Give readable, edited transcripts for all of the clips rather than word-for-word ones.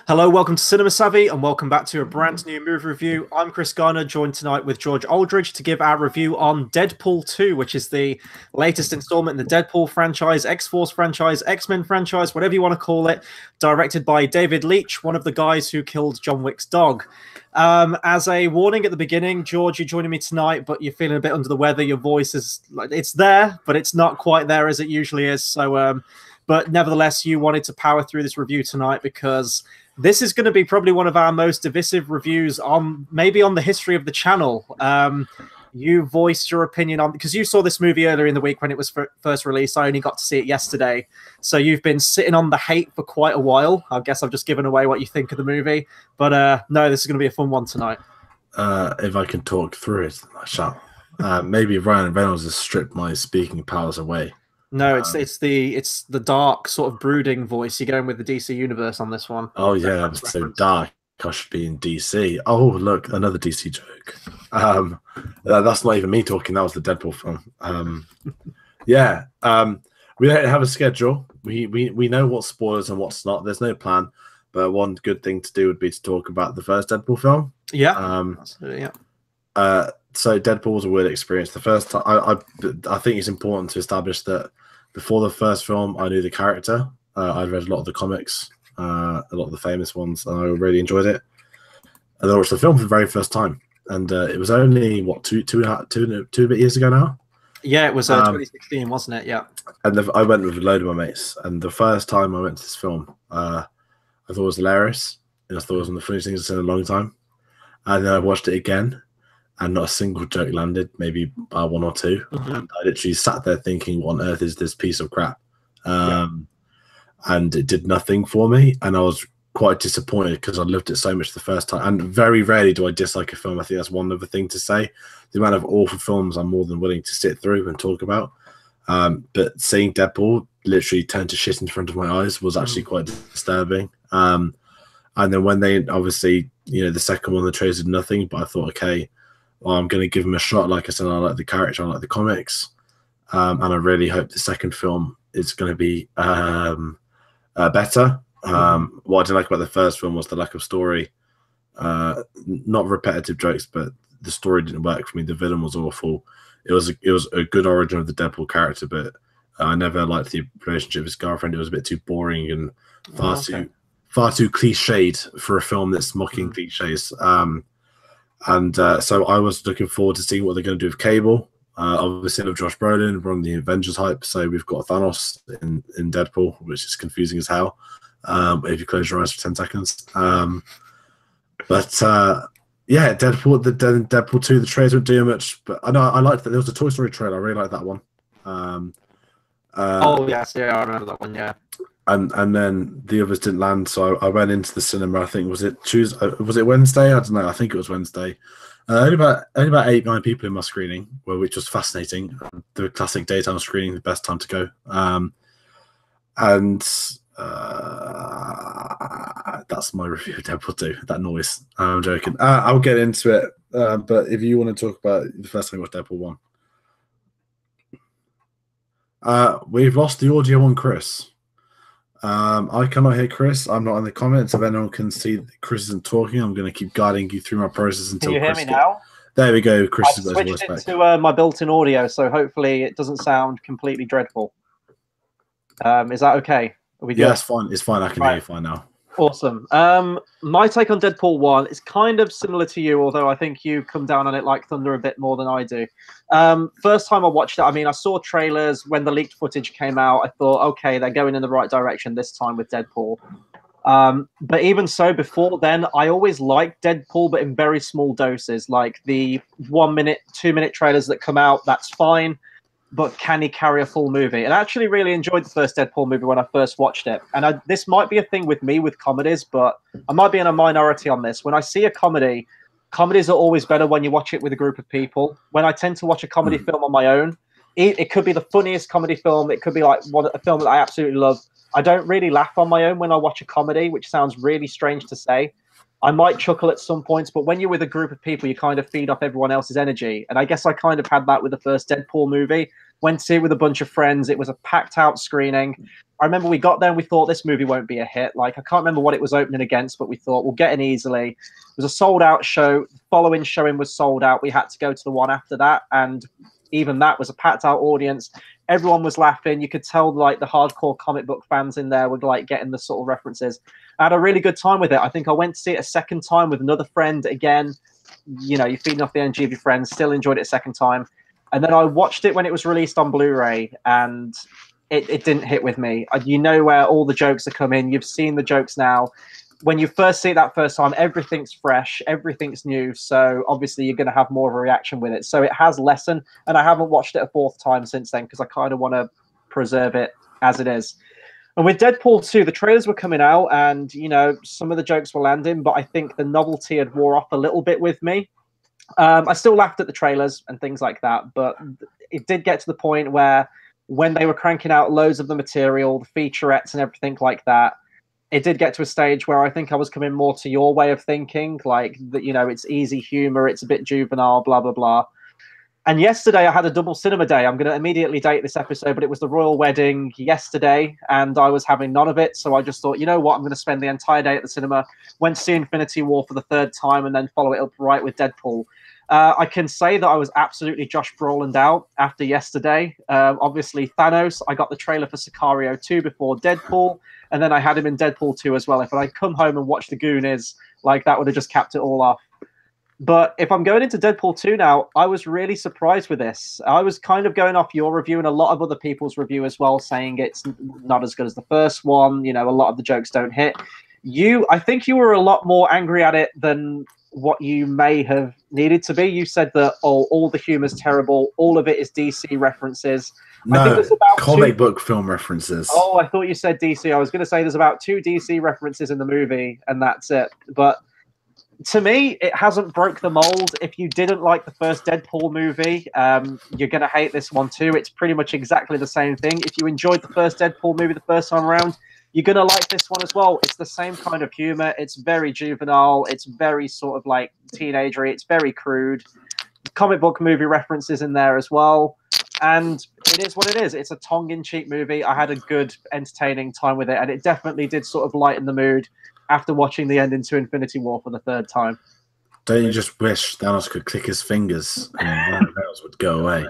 Hello, welcome to Cinema Savvy, and welcome back to a brand new movie review. I'm Chris Garner, joined tonight with George Aldridge to give our review on Deadpool 2, which is the latest installment in the Deadpool franchise, X-Force franchise, X-Men franchise, whatever you want to call it, directed by David Leitch, one of the guys who killed John Wick's dog. As a warning at the beginning, George, you're joining me tonight, but you're feeling a bit under the weather. Your voice is, it's there, but it's not quite there as it usually is. So, but nevertheless, you wanted to power through this review tonight because this is going to be probably one of our most divisive reviews on the history of the channel. You voiced your opinion on, because you saw this movie earlier in the week when it was first released. I only got to see it yesterday. So you've been sitting on the hate for quite a while. I guess I've just given away what you think of the movie. But no, this is going to be a fun one tonight. If I can talk through it, I shall. Maybe Ryan Reynolds has stripped my speaking powers away. No, it's the dark sort of brooding voice. You're going with the DC universe on this one. Oh yeah, that was so dark. I should be in DC. Oh look, another DC joke. That's not even me talking. That was the Deadpool film. Yeah. We don't have a schedule. We know what's spoilers and what's not. There's no plan. But one good thing to do would be to talk about the first Deadpool film. Yeah. Absolutely, yeah. So Deadpool was a weird experience. The first time, I think it's important to establish that before the first film, I knew the character. I'd read a lot of the comics, a lot of the famous ones, and I really enjoyed it. And I watched the film for the very first time, and it was only what two bit years ago now. Yeah, it was 2016, wasn't it? Yeah. And I went with a load of my mates, and the first time I went to this film, I thought it was hilarious. And I thought it was one of the funniest things I've seen in a long time. And then I watched it again. And not a single joke landed, maybe one or two. And I literally sat there thinking, what on earth is this piece of crap? And it did nothing for me. And I was quite disappointed because I loved it so much the first time. And very rarely do I dislike a film. I think that's one other thing to say. The amount of awful films I'm more than willing to sit through and talk about. But seeing Deadpool literally turn to shit in front of my eyes was actually quite disturbing. And then when they, obviously, the second one, the trailers did nothing. But I thought, okay, well, I'm going to give him a shot. Like I said, I like the character, I like the comics, and I really hope the second film is going to be better. What I didn't like about the first film was the lack of story, not repetitive jokes, but the story didn't work for me. The villain was awful. It was a good origin of the Deadpool character, but I never liked the relationship with his girlfriend. It was a bit too boring and far too cliched for a film that's mocking cliches. So I was looking forward to seeing what they're going to do with Cable. Obviously, with Josh Brolin, we're on the Avengers hype, so we've got Thanos in Deadpool, which is confusing as hell. If you close your eyes for 10 seconds. Yeah, Deadpool, Deadpool 2, the trailers weren't doing much, but I know I liked that. There was a Toy Story trailer. I really liked that one. Oh yes, yeah, I remember that one. Yeah. And then the others didn't land, so I went into the cinema. I think was it Wednesday? I don't know. I think it was Wednesday. Only about 8-9 people in my screening, which was fascinating. The classic daytime screening, the best time to go. That's my review of Deadpool 2. That noise. I'm joking. I'll get into it. But if you want to talk about the first time I watched Deadpool 1, we've lost the audio on Chris. I cannot hear Chris. I'm not in the comments. If anyone can see that Chris isn't talking, I'm going to keep guiding you through my process until. Can you hear me now? There we go. Chris I've switched it to my built-in audio, so hopefully it doesn't sound completely dreadful. Is that okay? Yeah, it's fine. It's fine. I can hear you fine now. Awesome. My take on Deadpool 1 is kind of similar to you, although I think you come down on it like thunder a bit more than I do. First time I watched it, I saw trailers when the leaked footage came out. I thought, okay, they're going in the right direction this time with Deadpool. But even so, before then, I always liked Deadpool, but in very small doses. Like the 1 minute, 2 minute trailers that come out, that's fine. But can he carry a full movie? And I actually really enjoyed the first Deadpool movie when I first watched it. And this might be a thing with me with comedies, but I might be in a minority on this. When I see a comedy, comedies are always better when you watch it with a group of people. When I tend to watch a comedy film on my own, it could be the funniest comedy film. It could be like a film that I absolutely love. I don't really laugh on my own when I watch a comedy, which sounds really strange to say. I might chuckle at some points, but when you're with a group of people, you kind of feed off everyone else's energy. And I guess I kind of had that with the first Deadpool movie. Went to see it with a bunch of friends. It was a packed out screening. I remember we got there and we thought this movie won't be a hit. Like, I can't remember what it was opening against, but we thought we'll get in easily. It was a sold out show. The following showing was sold out. We had to go to the one after that, and even that was a packed out audience. Everyone was laughing. You could tell like the hardcore comic book fans in there were like getting the sort of references. I had a really good time with it. I think I went to see it a second time with another friend again. You know, you're feeding off the energy of your friends. Still enjoyed it a second time. And then I watched it when it was released on Blu-ray, and it didn't hit with me. You know where all the jokes are coming. You've seen the jokes now. When you first see it that first time, everything's fresh, everything's new. So obviously you're going to have more of a reaction with it. So it has lessened, and I haven't watched it a fourth time since then because I kind of want to preserve it as it is. And with Deadpool 2, the trailers were coming out, and you know some of the jokes were landing, but I think the novelty had wore off a little bit with me. I still laughed at the trailers and things like that, but it did get to the point where when they were cranking out loads of the material, the featurettes and everything like that, it did get to a stage where I think I was coming more to your way of thinking, like that, you know, it's easy humor, it's a bit juvenile, blah, blah, blah. And yesterday I had a double cinema day. I'm going to immediately date this episode, but it was the royal wedding yesterday, and I was having none of it. So I just thought, you know what, I'm going to spend the entire day at the cinema. Went to see Infinity War for the third time, and then follow it up right with Deadpool. I can say that I was absolutely Josh Brolin'd out after yesterday. Obviously, Thanos, I got the trailer for Sicario 2 before Deadpool, and then I had him in Deadpool 2 as well. If I'd come home and watched The Goonies, like that would have just capped it all off. But if I'm going into Deadpool 2 now, I was really surprised with this. I was kind of going off your review and a lot of other people's review as well, saying it's not as good as the first one. You know, a lot of the jokes don't hit. I think you were a lot more angry at it than what you may have needed to be. You said that, all the humor's terrible. All of it is DC references. No, I think there's about comic book film references. Oh, I thought you said DC. I was going to say there's about 2 DC references in the movie, and that's it. But to me, it hasn't broke the mold. If you didn't like the first Deadpool movie, you're going to hate this one too. It's pretty much exactly the same thing. If you enjoyed the first Deadpool movie the first time around, you're going to like this one as well. It's the same kind of humor. It's very juvenile. It's very sort of like teenagery. It's very crude. Comic book movie references in there as well. And it is what it is. It's a tongue-in-cheek movie. I had a good, entertaining time with it, and it definitely did sort of lighten the mood after watching the ending to Infinity War for the third time. Don't you just wish Thanos could click his fingers and one of those would go away?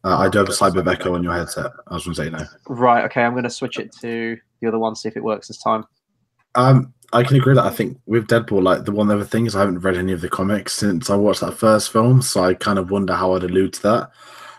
I do have a slight bit of echo on your headset. I was going to say no. Right, okay, I'm going to switch it to the other one, see if it works this time. I can agree that I think with Deadpool, like the one other thing is I haven't read any of the comics since I watched that first film, so I kind of wonder how I'd allude to that.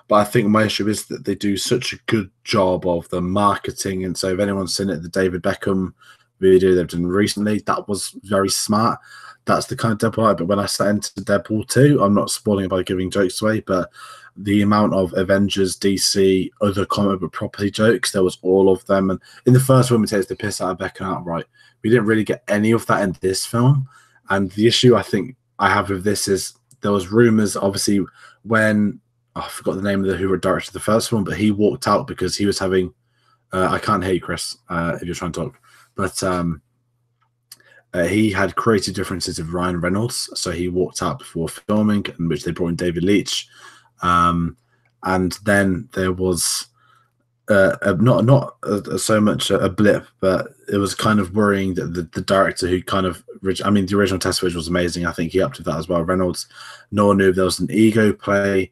But I think my issue is that they do such a good job of the marketing, and so if anyone's seen it, the David Beckham video they've done recently, that was very smart. That's the kind of Deadpool I like. But when I sat into Deadpool 2, I'm not spoiling it by giving jokes away, but the amount of Avengers, DC, other comic book property jokes, there was all of them. And in the first one, it takes the piss out of Beckham outright. We didn't really get any of that in this film. And the issue I think I have with this is there was rumors, obviously, when I forgot the name of who directed the first one, but he walked out because he was having I can't hear you, Chris, if you're trying to talk. But he had creative differences with Ryan Reynolds, so he walked out before filming, in which they brought in David Leitch. And then there was not so much a blip, but it was kind of worrying that the director who kind of, I mean, the original test footage was amazing. I think he upped with that as well. Reynolds, no one knew if there was an ego play.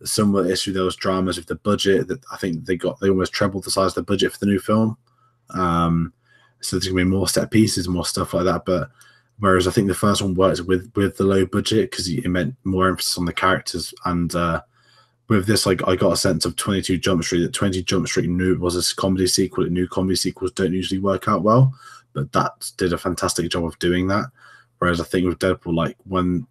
Some issue, there was dramas with the budget that I think they almost trebled the size of the budget for the new film. So there's gonna be more set pieces, more stuff like that. But whereas I think the first one works with the low budget because it meant more emphasis on the characters. And with this, I got a sense of 22 Jump Street, that 20 Jump Street knew it was a comedy sequel. New comedy sequels don't usually work out well, but that did a fantastic job of doing that. Whereas I think with Deadpool, like when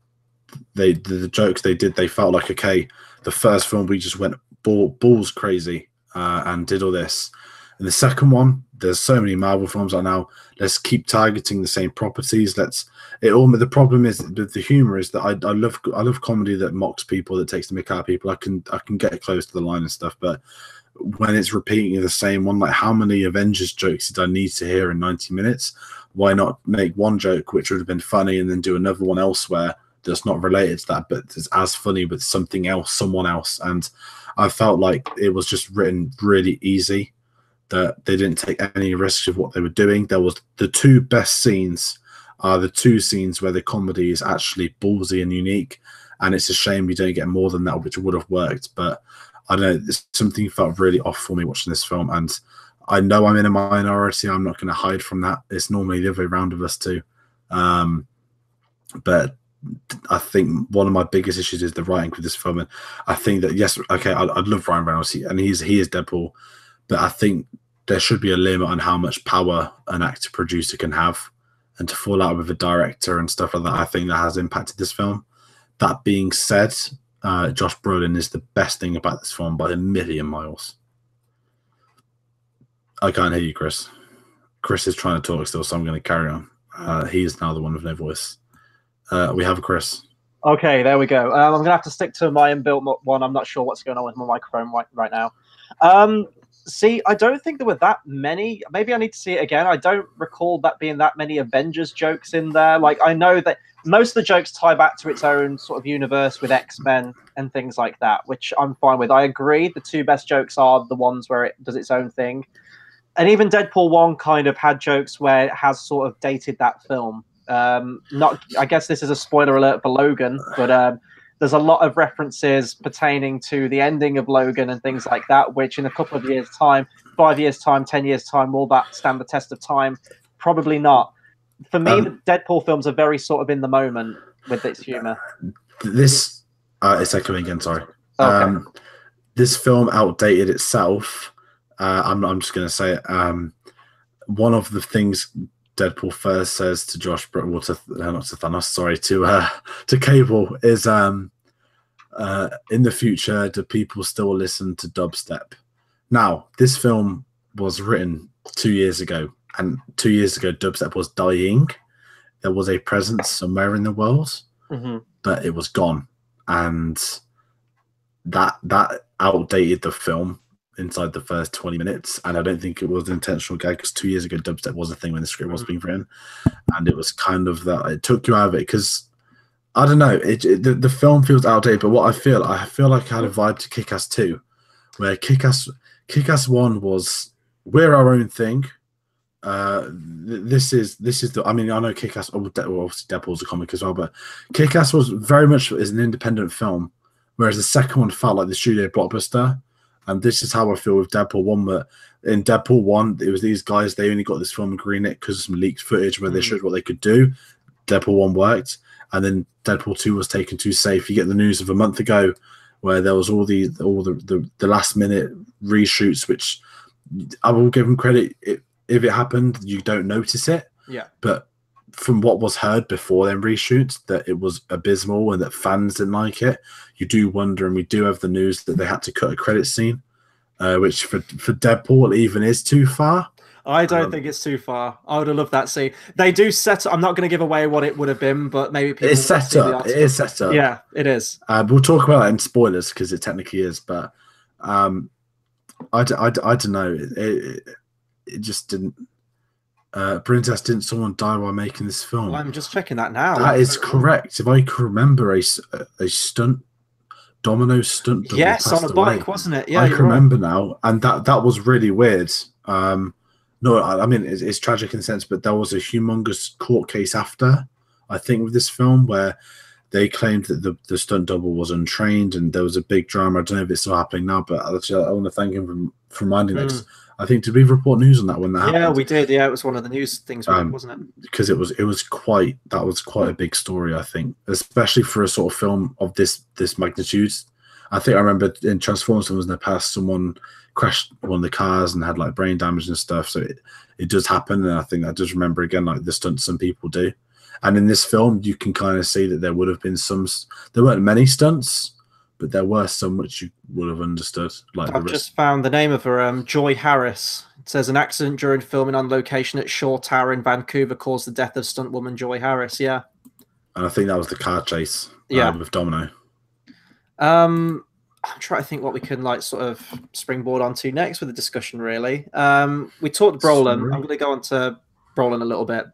the jokes they did, they felt like, okay, the first film we just went balls crazy and did all this. And the second one, there's so many Marvel films out now. Let's keep targeting the same properties. The problem is the humor is that I love comedy that mocks people, that takes the mick out of people. I can get close to the line and stuff, but when it's repeating the same one, like how many Avengers jokes did I need to hear in 90 minutes? Why not make one joke which would have been funny and then do another one elsewhere, that's not related to that, but it's as funny with something else, someone else. And I felt like it was just written really easy, that they didn't take any risks of what they were doing. There was the two best scenes are the two scenes where the comedy is actually ballsy and unique, and it's a shame you don't get more than that, which would have worked. But I don't know, something felt really off for me watching this film, and I know I'm in a minority. I'm not going to hide from that. It's normally the other way around with us too. But I think one of my biggest issues is the writing for this film, and I think that yes, okay, I'd love Ryan Reynolds, and he is Deadpool, but I think there should be a limit on how much power an actor producer can have, and to fall out with a director and stuff like that, I think that has impacted this film. That being said, Josh Brolin is the best thing about this film by a million miles. I can't hear you, Chris. Chris is trying to talk still, so I'm going to carry on. He is now the one with no voice. We have a Chris. Okay, there we go. I'm going to have to stick to my inbuilt one. I'm not sure what's going on with my microphone right now. See, I don't think there were that many. Maybe I need to see it again. I don't recall that being that many Avengers jokes in there. Like, I know that most of the jokes tie back to its own sort of universe with X-Men and things like that, which I'm fine with. I agree. The two best jokes are the ones where it does its own thing. And even Deadpool 1 kind of had jokes where it has sort of dated that film. I guess this is a spoiler alert for Logan, but there's a lot of references pertaining to the ending of Logan and things like that, which in a couple of years' time, 5 years' time, 10 years' time, will that stand the test of time? Probably not. For me, the Deadpool films are very sort of in the moment with its humor. This it's echoing again. Sorry. Okay. This film outdated itself. I'm just going to say it. One of the things Deadpool first says to Josh, not to Thanos, sorry, to Cable is, in the future, do people still listen to dubstep? Now, this film was written 2 years ago, and 2 years ago, dubstep was dying. There was a presence somewhere in the world, but it was gone, and that outdated the film inside the first 20 minutes, and I don't think it was an intentional gag, because 2 years ago dubstep was a thing when the script was being written, and it was kind of that it took you out of it, because I don't know, the film feels outdated. But what I feel like I had a vibe to Kick-Ass 2, where Kick-Ass 1 was, we're our own thing. This is the, I mean, I know Kick-Ass, obviously Deadpool's a comic as well, but Kick-Ass was very much as an independent film, whereas the second one felt like the studio blockbuster. And this is how I feel with Deadpool 1. But in Deadpool 1, it was these guys, they only got this film greenlit because of some leaked footage where they showed what they could do. Deadpool 1 worked. And then Deadpool 2 was taken too safe. You get the news of a month ago where there was all the last minute reshoots, which I will give them credit. If it happened, you don't notice it. Yeah. But from what was heard before them reshoots, that it was abysmal and that fans didn't like it, you do wonder. And we do have the news that they had to cut a credit scene, which for Deadpool even is too far. I don't think it's too far. I would have loved that scene. They do set up. I'm not going to give away what it would have been, but maybe people. It's set up. It is set up. Yeah, it is. We'll talk about it in spoilers because it technically is, but I don't know. It just didn't. Princess, didn't someone die while making this film? Well, I'm just checking that now. That is correct. If I can remember, a stunt, Domino stunt double yes, on a bike, away. wasn't it? Yeah, I can remember now, and that was really weird. No, I mean it's tragic in a sense, but there was a humongous court case after, I think, with this film where they claimed that the stunt double was untrained, and there was a big drama. I don't know if it's still happening now, but I want to thank him for reminding us. I think, did we report news on that when that happened? Yeah, we did. Yeah, it was one of the news things, wasn't it? Because it was quite a big story, I think, especially for a sort of film of this magnitude. I think I remember in Transformers films in the past, someone crashed one of the cars and had like brain damage and stuff. So it does happen, and I think I just remember again like the stunts some people do. And in this film, you can kind of see that there would have been some. There weren't many stunts, but there were some which you would have understood. Like I've just found the name of her, Joy Harris. It says an accident during filming on location at Shaw Tower in Vancouver caused the death of stunt woman Joy Harris. Yeah, and I think that was the car chase. With Domino. I'm trying to think what we can like sort of springboard onto next with the discussion. Really, we talked Brolin. I'm going to go on to Brolin a little bit.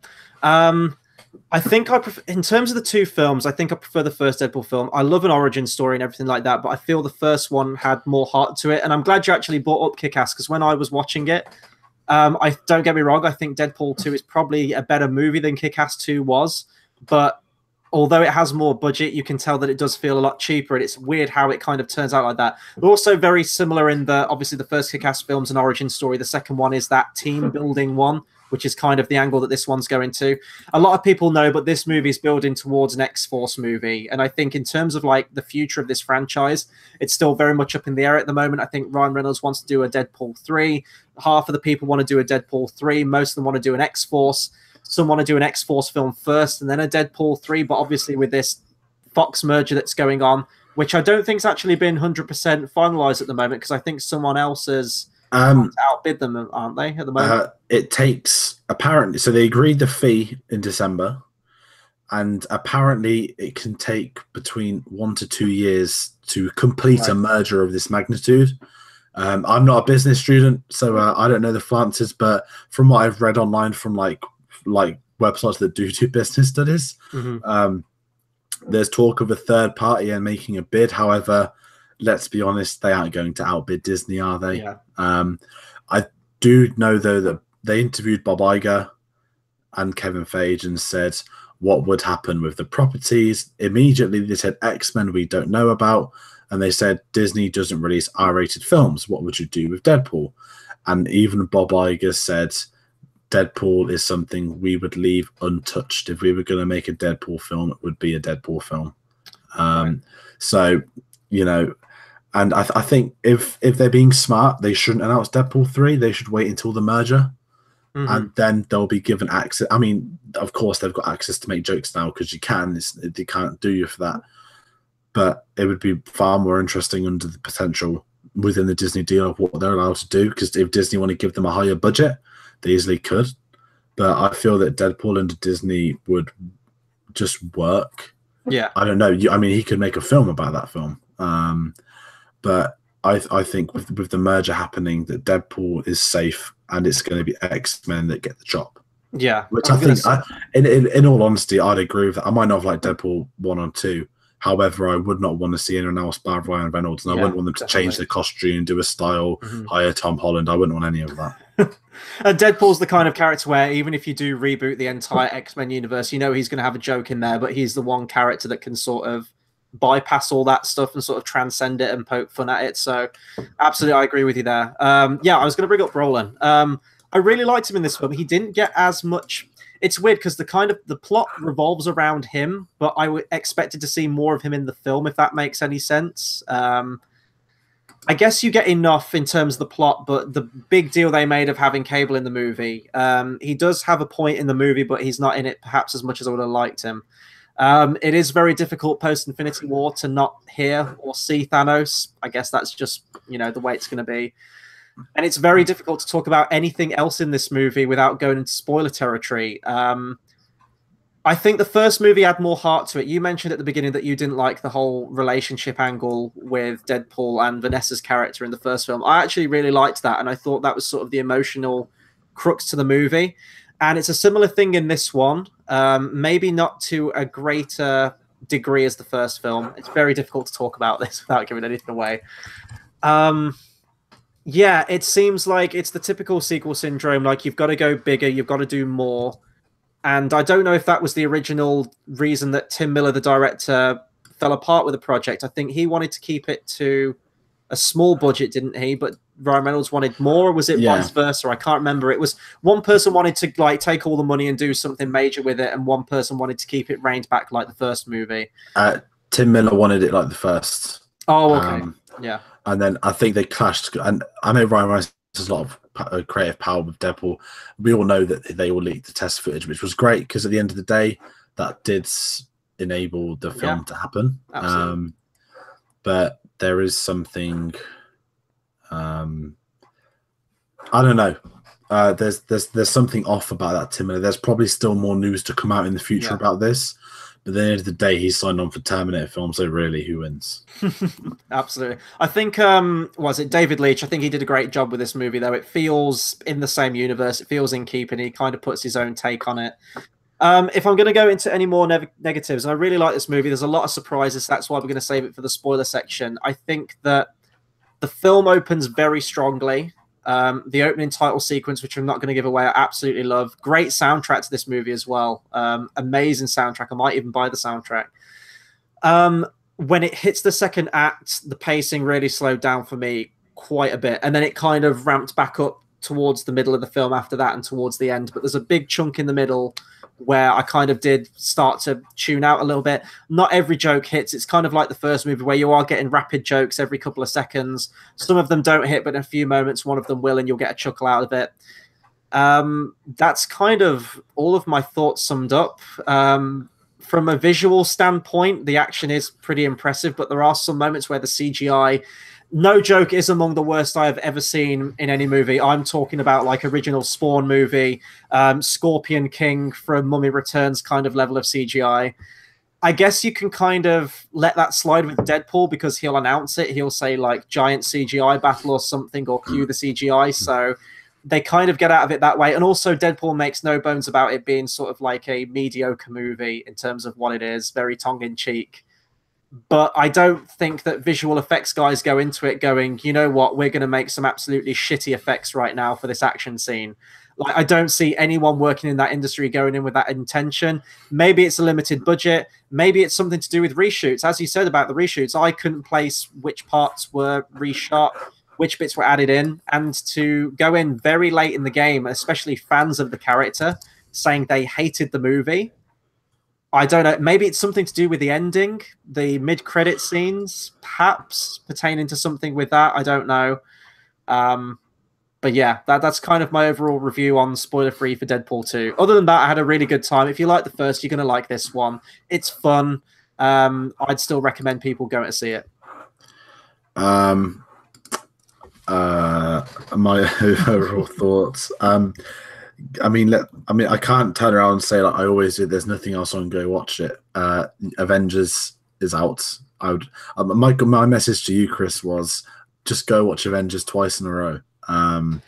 I think in terms of the two films, I think I prefer the first Deadpool film. I love an origin story and everything like that, but I feel the first one had more heart to it. And I'm glad you actually brought up Kick-Ass, because when I was watching it, I don't get me wrong, I think Deadpool 2 is probably a better movie than Kick-Ass 2 was, but although it has more budget, you can tell that it does feel a lot cheaper, and it's weird how it kind of turns out like that. They're also very similar in obviously the first Kick-Ass film's an origin story. The second one is that team building one, which is kind of the angle that this one's going to. A lot of people know, but this movie is building towards an X-Force movie. And I think in terms of like the future of this franchise, it's still very much up in the air at the moment. I think Ryan Reynolds wants to do a Deadpool 3. Half of the people want to do a Deadpool 3. Most of them want to do an X-Force. Some want to do an X-Force film first and then a Deadpool 3, but obviously with this Fox merger that's going on, which I don't think's actually been 100% finalized at the moment, because I think someone else has outbid them, aren't they, at the moment? It takes, apparently, so they agreed the fee in December, and apparently it can take between 1 to 2 years to complete a merger of this magnitude. I'm not a business student, so I don't know the finances, but from what I've read online from like websites that do business studies, there's talk of a third party and making a bid. However, let's be honest, they aren't going to outbid Disney, are they? Yeah. I do know though that they interviewed Bob Iger and Kevin Feige and said what would happen with the properties. Immediately they said X-Men we don't know about, and they said Disney doesn't release R-rated films. What would you do with Deadpool? And even Bob Iger said Deadpool is something we would leave untouched. If we were going to make a Deadpool film, it would be a Deadpool film. So, you know, and I think if they're being smart, they shouldn't announce Deadpool 3. They should wait until the merger, and then they'll be given access. I mean, of course, they've got access to make jokes now because you can. They can't do you for that. But it would be far more interesting under the potential within the Disney deal of what they're allowed to do, because if Disney want to give them a higher budget, they easily could. But I feel that Deadpool under Disney would just work. Yeah. I don't know. I mean, he could make a film about that film. But I think with the merger happening, that Deadpool is safe and it's going to be X-Men that get the job. Yeah. Which I think, in all honesty, I'd agree with that. I might not have liked Deadpool 1 or 2. However, I would not want to see anyone else bar Ryan Reynolds, and I wouldn't want them to change the costume, do a style, hire Tom Holland. I wouldn't want any of that. And Deadpool's the kind of character where even if you do reboot the entire X-Men universe, you know he's going to have a joke in there, but he's the one character that can sort of bypass all that stuff and sort of transcend it and poke fun at it. So absolutely, I agree with you there. Yeah, I was going to bring up Brolin. I really liked him in this film. He didn't get as much... It's weird because the plot revolves around him, but I expected to see more of him in the film, if that makes any sense. I guess you get enough in terms of the plot, but the big deal they made of having Cable in the movie, he does have a point in the movie, but he's not in it perhaps as much as I would have liked him. It is very difficult post-Infinity War to not hear or see Thanos. I guess that's just, you know, the way it's going to be. And it's very difficult to talk about anything else in this movie without going into spoiler territory. I think the first movie had more heart to it. You mentioned at the beginning that you didn't like the whole relationship angle with Deadpool and Vanessa's character in the first film. I actually really liked that, and I thought that was sort of the emotional crux to the movie. And it's a similar thing in this one, maybe not to a greater degree as the first film. It's very difficult to talk about this without giving anything away. Yeah, it seems like it's the typical sequel syndrome. Like, you've got to go bigger, you've got to do more. And I don't know if that was the original reason that Tim Miller, the director, fell apart with the project. I think he wanted to keep it to a small budget, didn't he? But Ryan Reynolds wanted more, or was it vice versa? I can't remember. It was one person wanted to like take all the money and do something major with it, and one person wanted to keep it reined back like the first movie. Tim Miller wanted it like the first. Oh, okay. Yeah. And then I think they clashed. And I know Ryan Reynolds has a lot of creative power with Deadpool. We all know that they all leaked the test footage, which was great because at the end of the day, that did enable the film to happen. But there is something, I don't know. There's something off about that, Tim. There's probably still more news to come out in the future about this. But at the end of the day, he's signed on for Terminator film, so really, who wins? Absolutely. I think, was it David Leitch? I think he did a great job with this movie, though. It feels in the same universe. It feels in keeping. He kind of puts his own take on it. If I'm going to go into any more negatives, I really like this movie. There's a lot of surprises. That's why we're going to save it for the spoiler section. I think that the film opens very strongly. The opening title sequence, which I'm not going to give away, I absolutely love. Great soundtrack to this movie as well. Amazing soundtrack. I might even buy the soundtrack. When it hits the second act, the pacing really slowed down for me quite a bit. And then it kind of ramped back up towards the middle of the film after that and towards the end. But there's a big chunk in the middle where I kind of did start to tune out a little bit. Not every joke hits. It's kind of like the first movie where you are getting rapid jokes every couple of seconds. Some of them don't hit, but in a few moments, one of them will, and you'll get a chuckle out of it. That's kind of all of my thoughts summed up. From a visual standpoint, the action is pretty impressive, but there are some moments where the CGI, no joke, is among the worst I have ever seen in any movie. I'm talking about like original Spawn movie, Scorpion King from Mummy Returns kind of level of CGI. I guess you can kind of let that slide with Deadpool because he'll announce it. He'll say like giant CGI battle or something, or cue the CGI. So they kind of get out of it that way. And also Deadpool makes no bones about it being sort of like a mediocre movie in terms of what it is, very tongue-in-cheek. But I don't think that visual effects guys go into it going, you know what, we're going to make some absolutely shitty effects right now for this action scene. Like, I don't see anyone working in that industry going in with that intention. Maybe it's a limited budget. Maybe it's something to do with reshoots. As you said about the reshoots, I couldn't place which parts were reshot, which bits were added in. And to go in very late in the game, especially fans of the character, saying they hated the movie, I don't know. Maybe it's something to do with the ending, the mid-credit scenes, perhaps pertaining to something with that. I don't know. But yeah, that's kind of my overall review on spoiler-free for Deadpool 2. Other than that, I had a really good time. If you like the first, you're going to like this one. It's fun. I'd still recommend people going to see it. My overall thoughts. I can't turn around and say like I always do. There's nothing else on. Go watch it. Avengers is out. My message to you, Chris, was just go watch Avengers twice in a row. And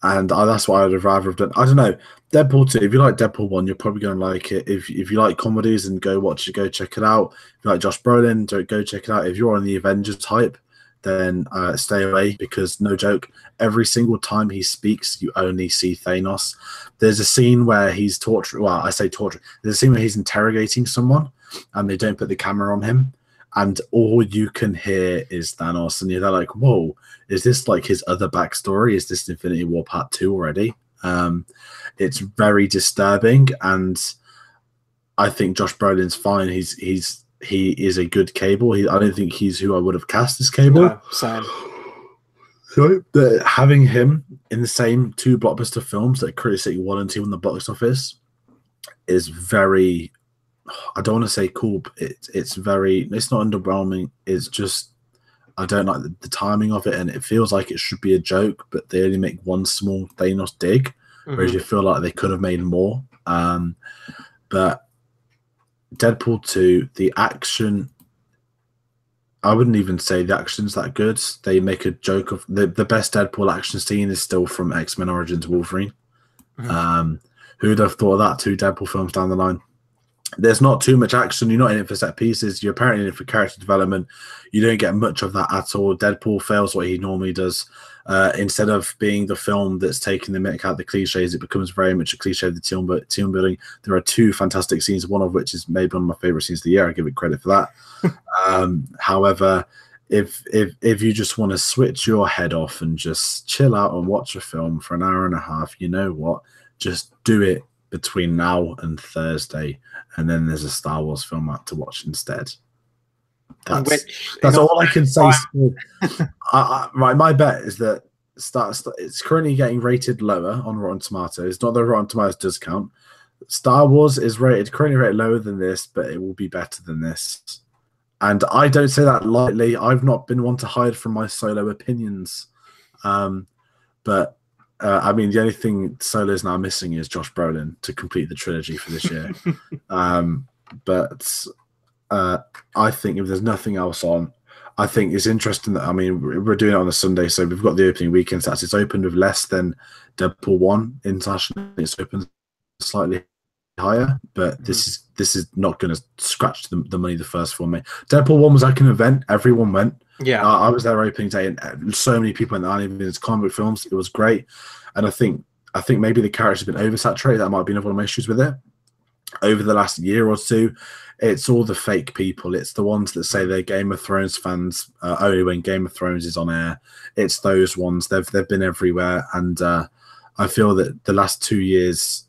that's what I'd have rather have done. I don't know. Deadpool 2. If you like Deadpool 1, you're probably going to like it. If you like comedies, and go watch it. Go check it out. If you like Josh Brolin, go check it out. If you're on the Avengers type, then stay away, because no joke, every single time he speaks, you only see Thanos. There's a scene where he's torturing. Well, I say torture. There's a scene where he's interrogating someone, and they don't put the camera on him, and all you can hear is Thanos, and you're like, "Whoa, is this like his other backstory? Is this Infinity War Part 2 already?" It's very disturbing, and I think Josh Brolin's fine. He is a good Cable. I don't think he's who I would have cast as Cable. No, same. So having him in the same two blockbuster films that Critic City 1 and 2 in the box office is very, I don't want to say cool, but it's not underwhelming. It's just, I don't like the timing of it, and it feels like it should be a joke, but they only make one small Thanos dig, whereas you feel like they could have made more. But Deadpool 2, the action, I wouldn't even say the action's that good. They make a joke of the best Deadpool action scene is still from XMen Origins Wolverine. Who'd have thought of that? 2 Deadpool films down the line. There's not too much action. You're not in it for set pieces. You're apparently in it for character development. You don't get much of that at all. Deadpool fails what he normally does. Instead of being the film that's taking the mick out of the cliches, it becomes very much a cliche of the team building. There are 2 fantastic scenes, one of which is maybe one of my favorite scenes of the year. I give it credit for that. However, if you just want to switch your head off and just chill out and watch a film for an hour and a half, you know what? Just do it between now and Thursday, and then there's a Star Wars film out to watch instead. That's all I can say. Right, my bet is that it's currently getting rated lower on Rotten Tomatoes. Not that Rotten Tomatoes does count. Star Wars is currently rated lower than this, but it will be better than this. And I don't say that lightly. I've not been one to hide from my Solo opinions. But I mean, the only thing Solo's now missing is Josh Brolin to complete the trilogy for this year. But I think if there's nothing else on, I think it's interesting that, I mean, we're doing it on a Sunday, so we've got the opening weekend stats. It's opened with less than Deadpool 1 internationally. It's opened slightly higher, but this is not going to scratch the money the first film made. Deadpool 1 was like an event; everyone went. Yeah, I was there opening day, and so many people went. Aren't even in comic book films. It was great, and I think maybe the character's been oversaturated. That might be one of my issues with it. Over the last year or two, it's all the fake people. It's the ones that say they're Game of Thrones fans only when Game of Thrones is on air. It's those ones. They've been everywhere, and I feel that the last 2 years,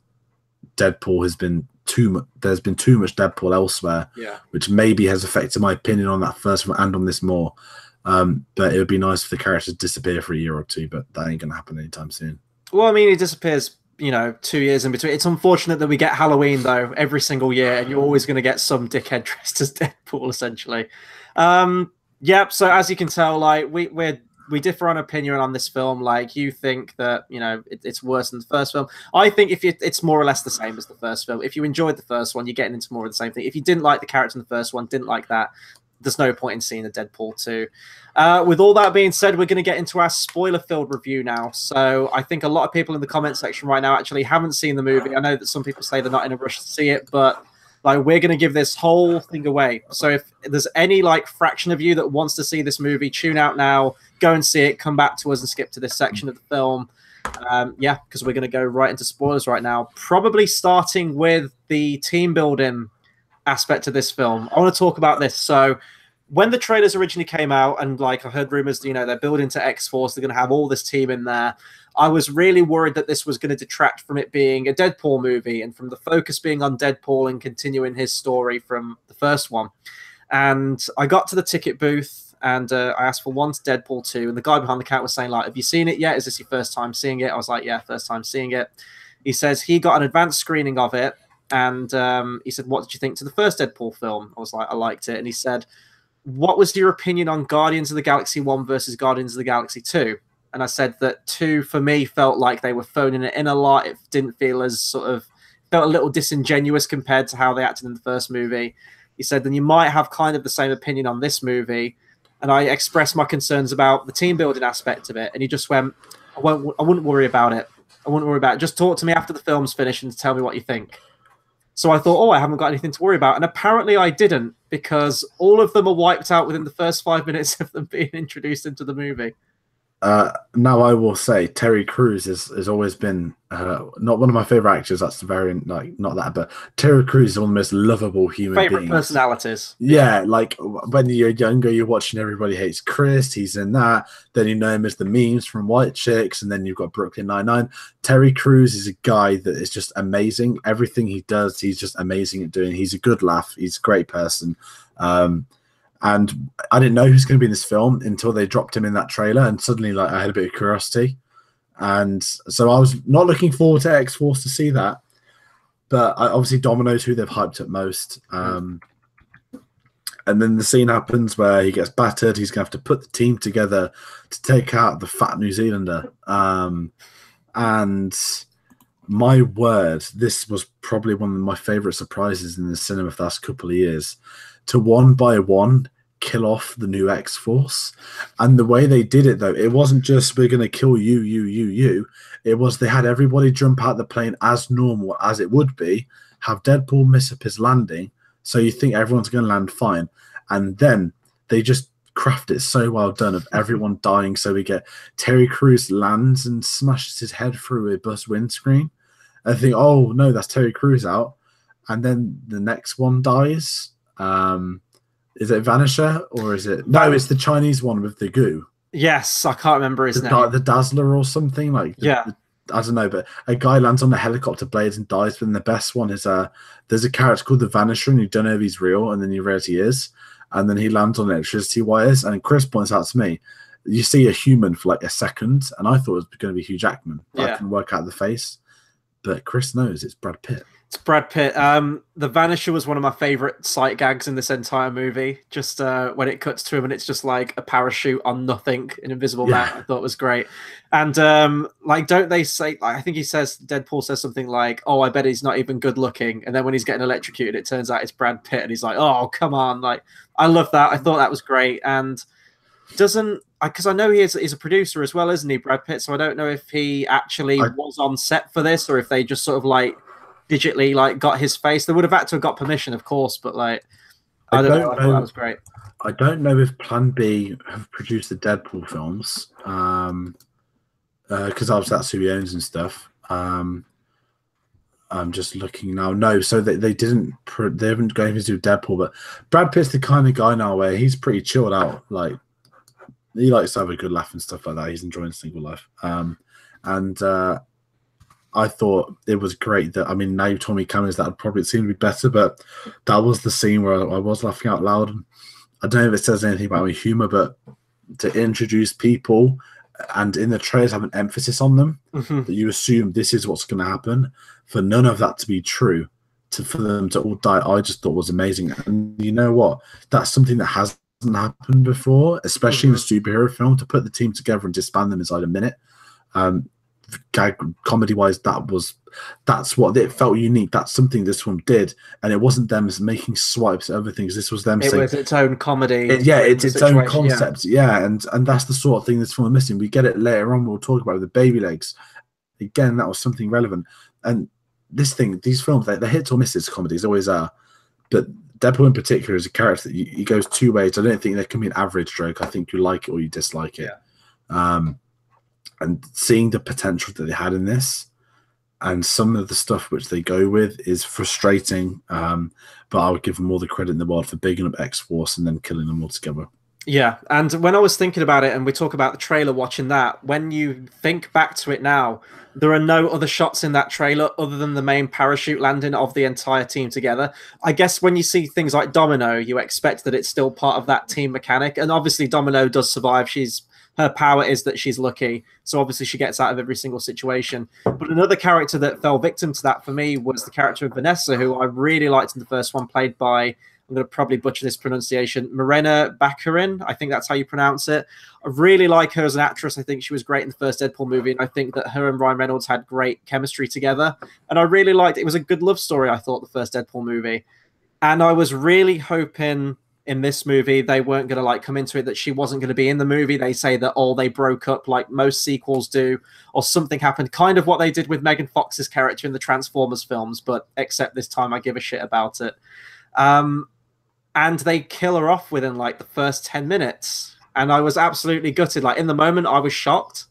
Deadpool has been too much. There's been too much Deadpool elsewhere, which maybe has affected my opinion on that first one and on this more. But it would be nice if the characters disappear for a year or two, but that ain't gonna happen anytime soon. well, I mean, he disappears, 2 years in between. It's unfortunate that we get Halloween though every single year, and you're always going to get some dickhead dressed as Deadpool, essentially. Yep. So as you can tell, like we differ on opinion on this film. Like, you think that it's worse than the first film. I think it's more or less the same as the first film. If you enjoyed the first one, you're getting into more of the same thing. If you didn't like the character in the first one, didn't like that, there's no point in seeing a Deadpool 2. With all that being said, we're going to get into our spoiler-filled review now. So I think a lot of people in the comment section right now actually haven't seen the movie. I know that some people say they're not in a rush to see it, but like, we're going to give this whole thing away. So if there's any like fraction of you that wants to see this movie, tune out now, go and see it, come back to us and skip to this section of the film. Yeah, because we're going to go right into spoilers right now, probably starting with the team building aspect of this film. I want to talk about this. So when the trailers originally came out, and like I heard rumors, they're building to X-Force, they're going to have all this team in there, I was really worried that this was going to detract from it being a Deadpool movie and from the focus being on Deadpool and continuing his story from the first one. And I got to the ticket booth and I asked for one Deadpool 2, and the guy behind the counter was saying, like, have you seen it yet? Is this your first time seeing it? I was like, yeah, first time seeing it. He says he got an advanced screening of it, and he said, what did you think to the first Deadpool film? I was like, I liked it. And he said, what was your opinion on Guardians of the Galaxy 1 versus Guardians of the Galaxy 2? And I said that 2, for me, felt like they were phoning it in a lot. It didn't feel as felt a little disingenuous compared to how they acted in the first movie. He said, then you might have kind of the same opinion on this movie. And I expressed my concerns about the team building aspect of it. And he just went, I wouldn't worry about it. I wouldn't worry about it. Just talk to me after the film's finished and tell me what you think. So I thought, I haven't got anything to worry about. And apparently I didn't, because all of them are wiped out within the first 5 minutes of them being introduced into the movie. Now I will say Terry Crews has always been not one of my favorite actors. That's very not that, but Terry Crews is one of the most lovable human beings. Personalities. Yeah, like when you're younger, you're watching Everybody Hates Chris. He's in that. Then you know him as the memes from White Chicks, and then you've got Brooklyn Nine-Nine. Terry Crews is a guy that is just amazing. Everything he does, he's just amazing at doing. He's a good laugh. He's a great person. And I didn't know he was going to be in this film until they dropped him in that trailer, and suddenly, like, I had a bit of curiosity, and so I was not looking forward to X-Force to see that. But obviously, Domino's who they've hyped up most, and then the scene happens where he gets battered. He's going to have to put the team together to take out the fat New Zealander, and my word, this was probably one of my favorite surprises in the cinema for the last couple of years. To one by one kill off the new X-Force. And the way they did it, though, it wasn't just we're going to kill you. It was they had everybody jump out the plane as normal as it would be, have Deadpool miss up his landing, so you think everyone's going to land fine. And then they just craft it so well done of everyone dying. So we get Terry Crews lands and smashes his head through a bus windscreen. And I think, oh, no, that's Terry Crews out. And then the next one dies. Is it Vanisher or is it? No, it's the Chinese one with the goo. Yes, I can't remember his name. The Dazzler or something like. I don't know, but a guy lands on the helicopter blades and dies. But then the best one is there's a character called the Vanisher, and you don't know if he's real, and then you realize he is, and then he lands on electricity wires. And Chris points out to me, you see a human for like a second, and I thought it was going to be Hugh Jackman. I can work out the face, but Chris knows it's Brad Pitt. It's Brad Pitt. The Vanisher was one of my favorite sight gags in this entire movie. Just when it cuts to him and it's just like a parachute on nothing, an invisible man. I thought was great. And like, don't they say? Like, I think Deadpool says something like, "Oh, I bet he's not even good looking." And then when he's getting electrocuted, it turns out it's Brad Pitt, and he's like, "Oh, come on!" Like, I love that. I thought that was great. And because I know he's a producer as well, isn't he, Brad Pitt? So I don't know if he actually was on set for this or if they just sort of like digitally like got his face. They would have had to have got permission, of course, but like I don't know. I thought that was great. I don't know if Plan B have produced the Deadpool films, because obviously that's who he owns and stuff. I'm just looking now. No, so they didn't. They haven't got anything to do with Deadpool. But Brad Pitt's the kind of guy now where he's pretty chilled out. Like he likes to have a good laugh and stuff like that. He's enjoying single life. And I thought it was great that. I mean, now you told me cameras that would probably seem to be better, but that was the scene where I was laughing out loud. And I don't know if it says anything about my humor, but to introduce people. And in the trailers have an emphasis on them that you assume this is what's going to happen. For none of that to be true, for them to all die, I just thought was amazing. And you know what? That's something that hasn't happened before, especially in a superhero film. To put the team together and disband them inside a minute, gag comedy wise, that's what it felt unique. That's something this film did, and it wasn't them making swipes at other things. This was them saying it was its own comedy. It's its own concept. And that's the sort of thing this film is missing. We get it later on. We'll talk about it with the baby legs. Again, that was something relevant. And these films, they hit or misses. Comedies always are, but Deadpool in particular is a character that he goes two ways. I don't think there can be an average joke. I think you like it or you dislike it. And seeing the potential that they had in this, and some of the stuff which they go with is frustrating. But I would give them all the credit in the world for bigging up X-Force and then killing them all together. Yeah, and when I was thinking about it, and we talk about the trailer, watching that, when you think back to it now, there are no other shots in that trailer other than the main parachute landing of the entire team together. I guess when you see things like Domino, you expect that it's still part of that team mechanic. And obviously Domino does survive. Her power is that she's lucky. So obviously she gets out of every single situation. But another character that fell victim to that for me was the character of Vanessa, who I really liked in the first one, played by, I'm going to probably butcher this pronunciation, Morena Baccarin. I think that's how you pronounce it. I really like her as an actress. I think she was great in the first Deadpool movie, and I think that her and Ryan Reynolds had great chemistry together. And I really liked it. It was a good love story, I thought, the first Deadpool movie. And I was really hoping in this movie they weren't going to like come into it that she wasn't going to be in the movie. They say that they broke up like most sequels do, or something happened, kind of what they did with Megan Fox's character in the Transformers films, but except this time I give a shit about it. And they kill her off within like the first 10 minutes. And I was absolutely gutted. Like in the moment, I was shocked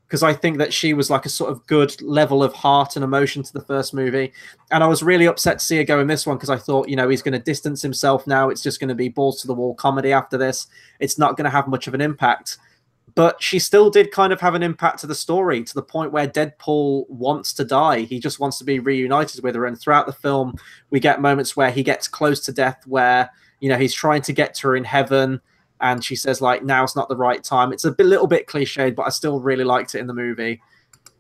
because I think that she was like a sort of good level of heart and emotion to the first movie. And I was really upset to see her go in this one because I thought, he's going to distance himself now. It's just going to be balls to the wall comedy after this. It's not going to have much of an impact. But she still did kind of have an impact to the story, to the point where Deadpool wants to die. He just wants to be reunited with her. And throughout the film, we get moments where he gets close to death, where he's trying to get to her in heaven, and she says, like, now's not the right time. It's a little bit cliched, but I still really liked it in the movie.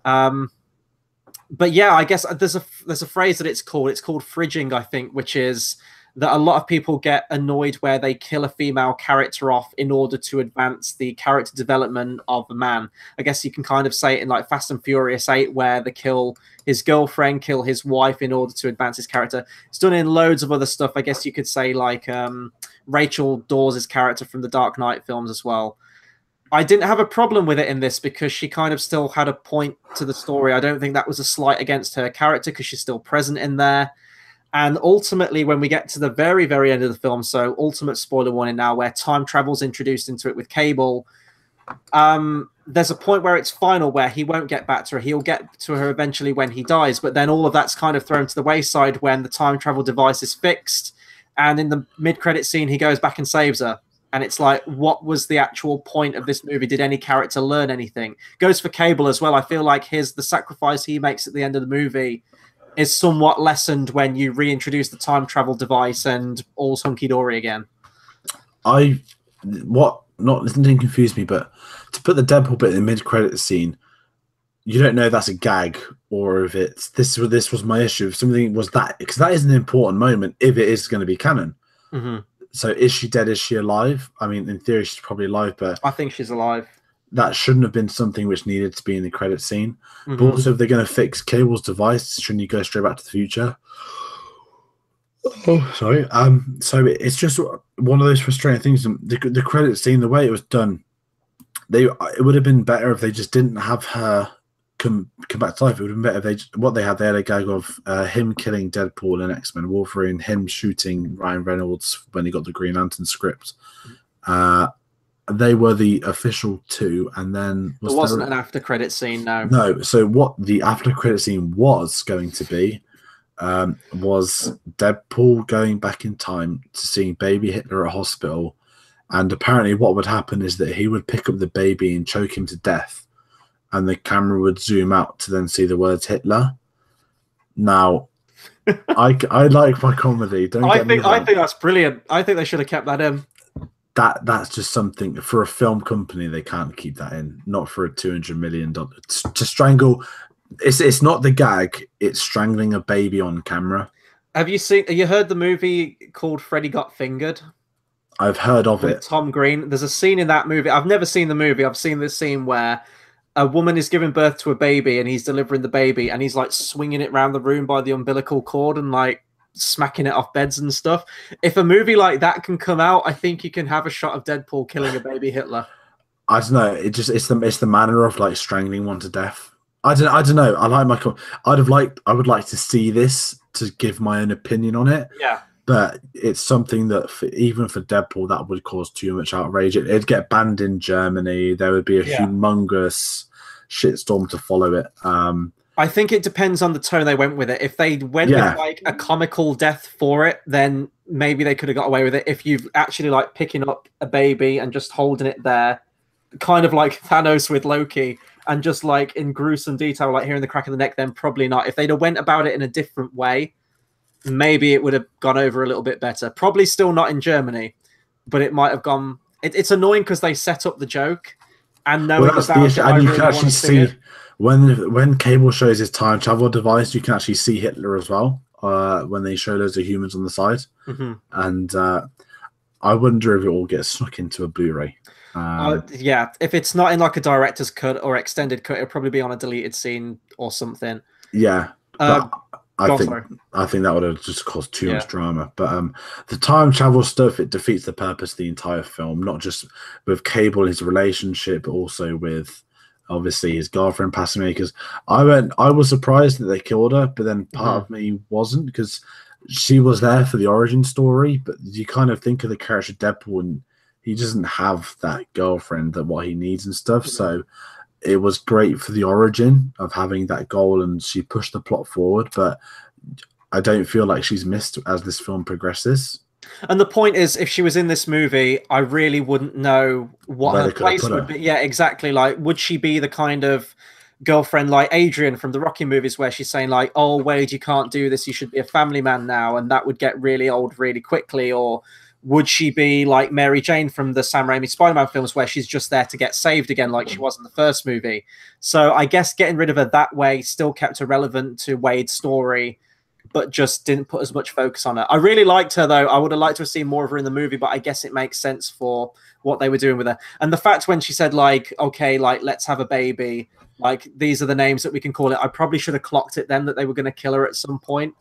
But yeah, I guess there's a phrase that it's called fridging, I think, which is that a lot of people get annoyed where they kill a female character off in order to advance the character development of a man. I guess you can kind of say it in like Fast and Furious 8, where they kill his girlfriend, kill his wife in order to advance his character. It's done in loads of other stuff. I guess you could say like Rachel Dawes' character from the Dark Knight films as well. I didn't have a problem with it in this because she kind of still had a point to the story. I don't think that was a slight against her character because she's still present in there. And ultimately, when we get to the very, very end of the film, so ultimate spoiler warning now, where time travel's introduced into it with Cable, there's a point where it's final, where he won't get back to her. He'll get to her eventually when he dies, but then all of that's kind of thrown to the wayside when the time travel device is fixed. And in the mid-credit scene, he goes back and saves her. And it's like, what was the actual point of this movie? Did any character learn anything? Goes for Cable as well. I feel like the sacrifice he makes at the end of the movie is somewhat lessened when you reintroduce the time travel device and all's hunky-dory again. This didn't confuse me, but to put the Deadpool bit in the mid-credit scene, you don't know if that's a gag or if it's this was my issue. If something was that, because that is an important moment if it is going to be canon. So is she dead? Is she alive? I mean, in theory, she's probably alive, but I think she's alive. That shouldn't have been something which needed to be in the credit scene. But also, if they're going to fix Cable's device, shouldn't you go straight back to the future? Oh, sorry. So it's just one of those frustrating things. The credit scene, the way it was done, it would have been better if they just didn't have her come back to life. It would have been better if they had a gag of him killing Deadpool and X-Men Wolverine, him shooting Ryan Reynolds when he got the Green Lantern script. They were the official two, and then there wasn't an after credit scene. No. So what the after credit scene was going to be was Deadpool going back in time to seeing baby Hitler at hospital, and apparently what would happen is that he would pick up the baby and choke him to death, and the camera would zoom out to then see the words Hitler. Now, I like my comedy. I think that's brilliant. I think they should have kept that in. That's just something for a film company. They can't keep that in. Not for a $200 million to strangle. It's not the gag. It's strangling a baby on camera. Have you heard the movie called Freddy Got Fingered? I've heard of it. Tom Green. There's a scene in that movie. I've never seen the movie. I've seen this scene where a woman is giving birth to a baby and he's delivering the baby and he's like swinging it around the room by the umbilical cord and like smacking it off beds and stuff. If a movie like that can come out, I think you can have a shot of Deadpool killing a baby Hitler. I don't know. It's the manner of like strangling one to death. I don't know. I would like to see this to give my own opinion on it. Yeah. But it's something that even for Deadpool that would cause too much outrage. It'd get banned in Germany. There would be a humongous shitstorm to follow it. I think it depends on the tone they went with it. If they went with like a comical death for it, then maybe they could have got away with it. If you've actually like picking up a baby and just holding it there, kind of like Thanos with Loki, and just like in gruesome detail, like hearing the crack of the neck, then probably not. If they'd have went about it in a different way, maybe it would have gone over a little bit better. Probably still not in Germany, but it might have gone. It's annoying because they set up the joke, and knowing about it, and you can actually see when Cable shows his time travel device, you can actually see Hitler as well when they show loads of humans on the side. And I wonder if it all gets snuck into a Blu-ray. Yeah, if it's not in like a director's cut or extended cut, it'll probably be on a deleted scene or something. Yeah, I think that would have just caused too much drama. But the time travel stuff, it defeats the purpose of the entire film, not just with Cable, his relationship, but also with obviously his girlfriend passing away. Because I was surprised that they killed her, but then part of me wasn't, because she was there for the origin story. But you kind of think of the character Deadpool, and he doesn't have that girlfriend that what he needs and stuff. So it was great for the origin of having that goal, and she pushed the plot forward. But I don't feel like she's missed as this film progresses. And the point is, if she was in this movie, I really wouldn't know what her place would be. Yeah, exactly. Like, would she be the kind of girlfriend like Adrian from the Rocky movies where she's saying like, oh, Wade, you can't do this, you should be a family man now, and that would get really old really quickly? Or would she be like Mary Jane from the Sam Raimi Spider-Man films where she's just there to get saved again like she was in the first movie? So I guess getting rid of her that way still kept her relevant to Wade's story, but just didn't put as much focus on her. I really liked her, though. I would have liked to have seen more of her in the movie, but I guess it makes sense for what they were doing with her. And the fact when she said, like, okay, like, let's have a baby, like, these are the names that we can call it, I probably should have clocked it then that they were going to kill her at some point.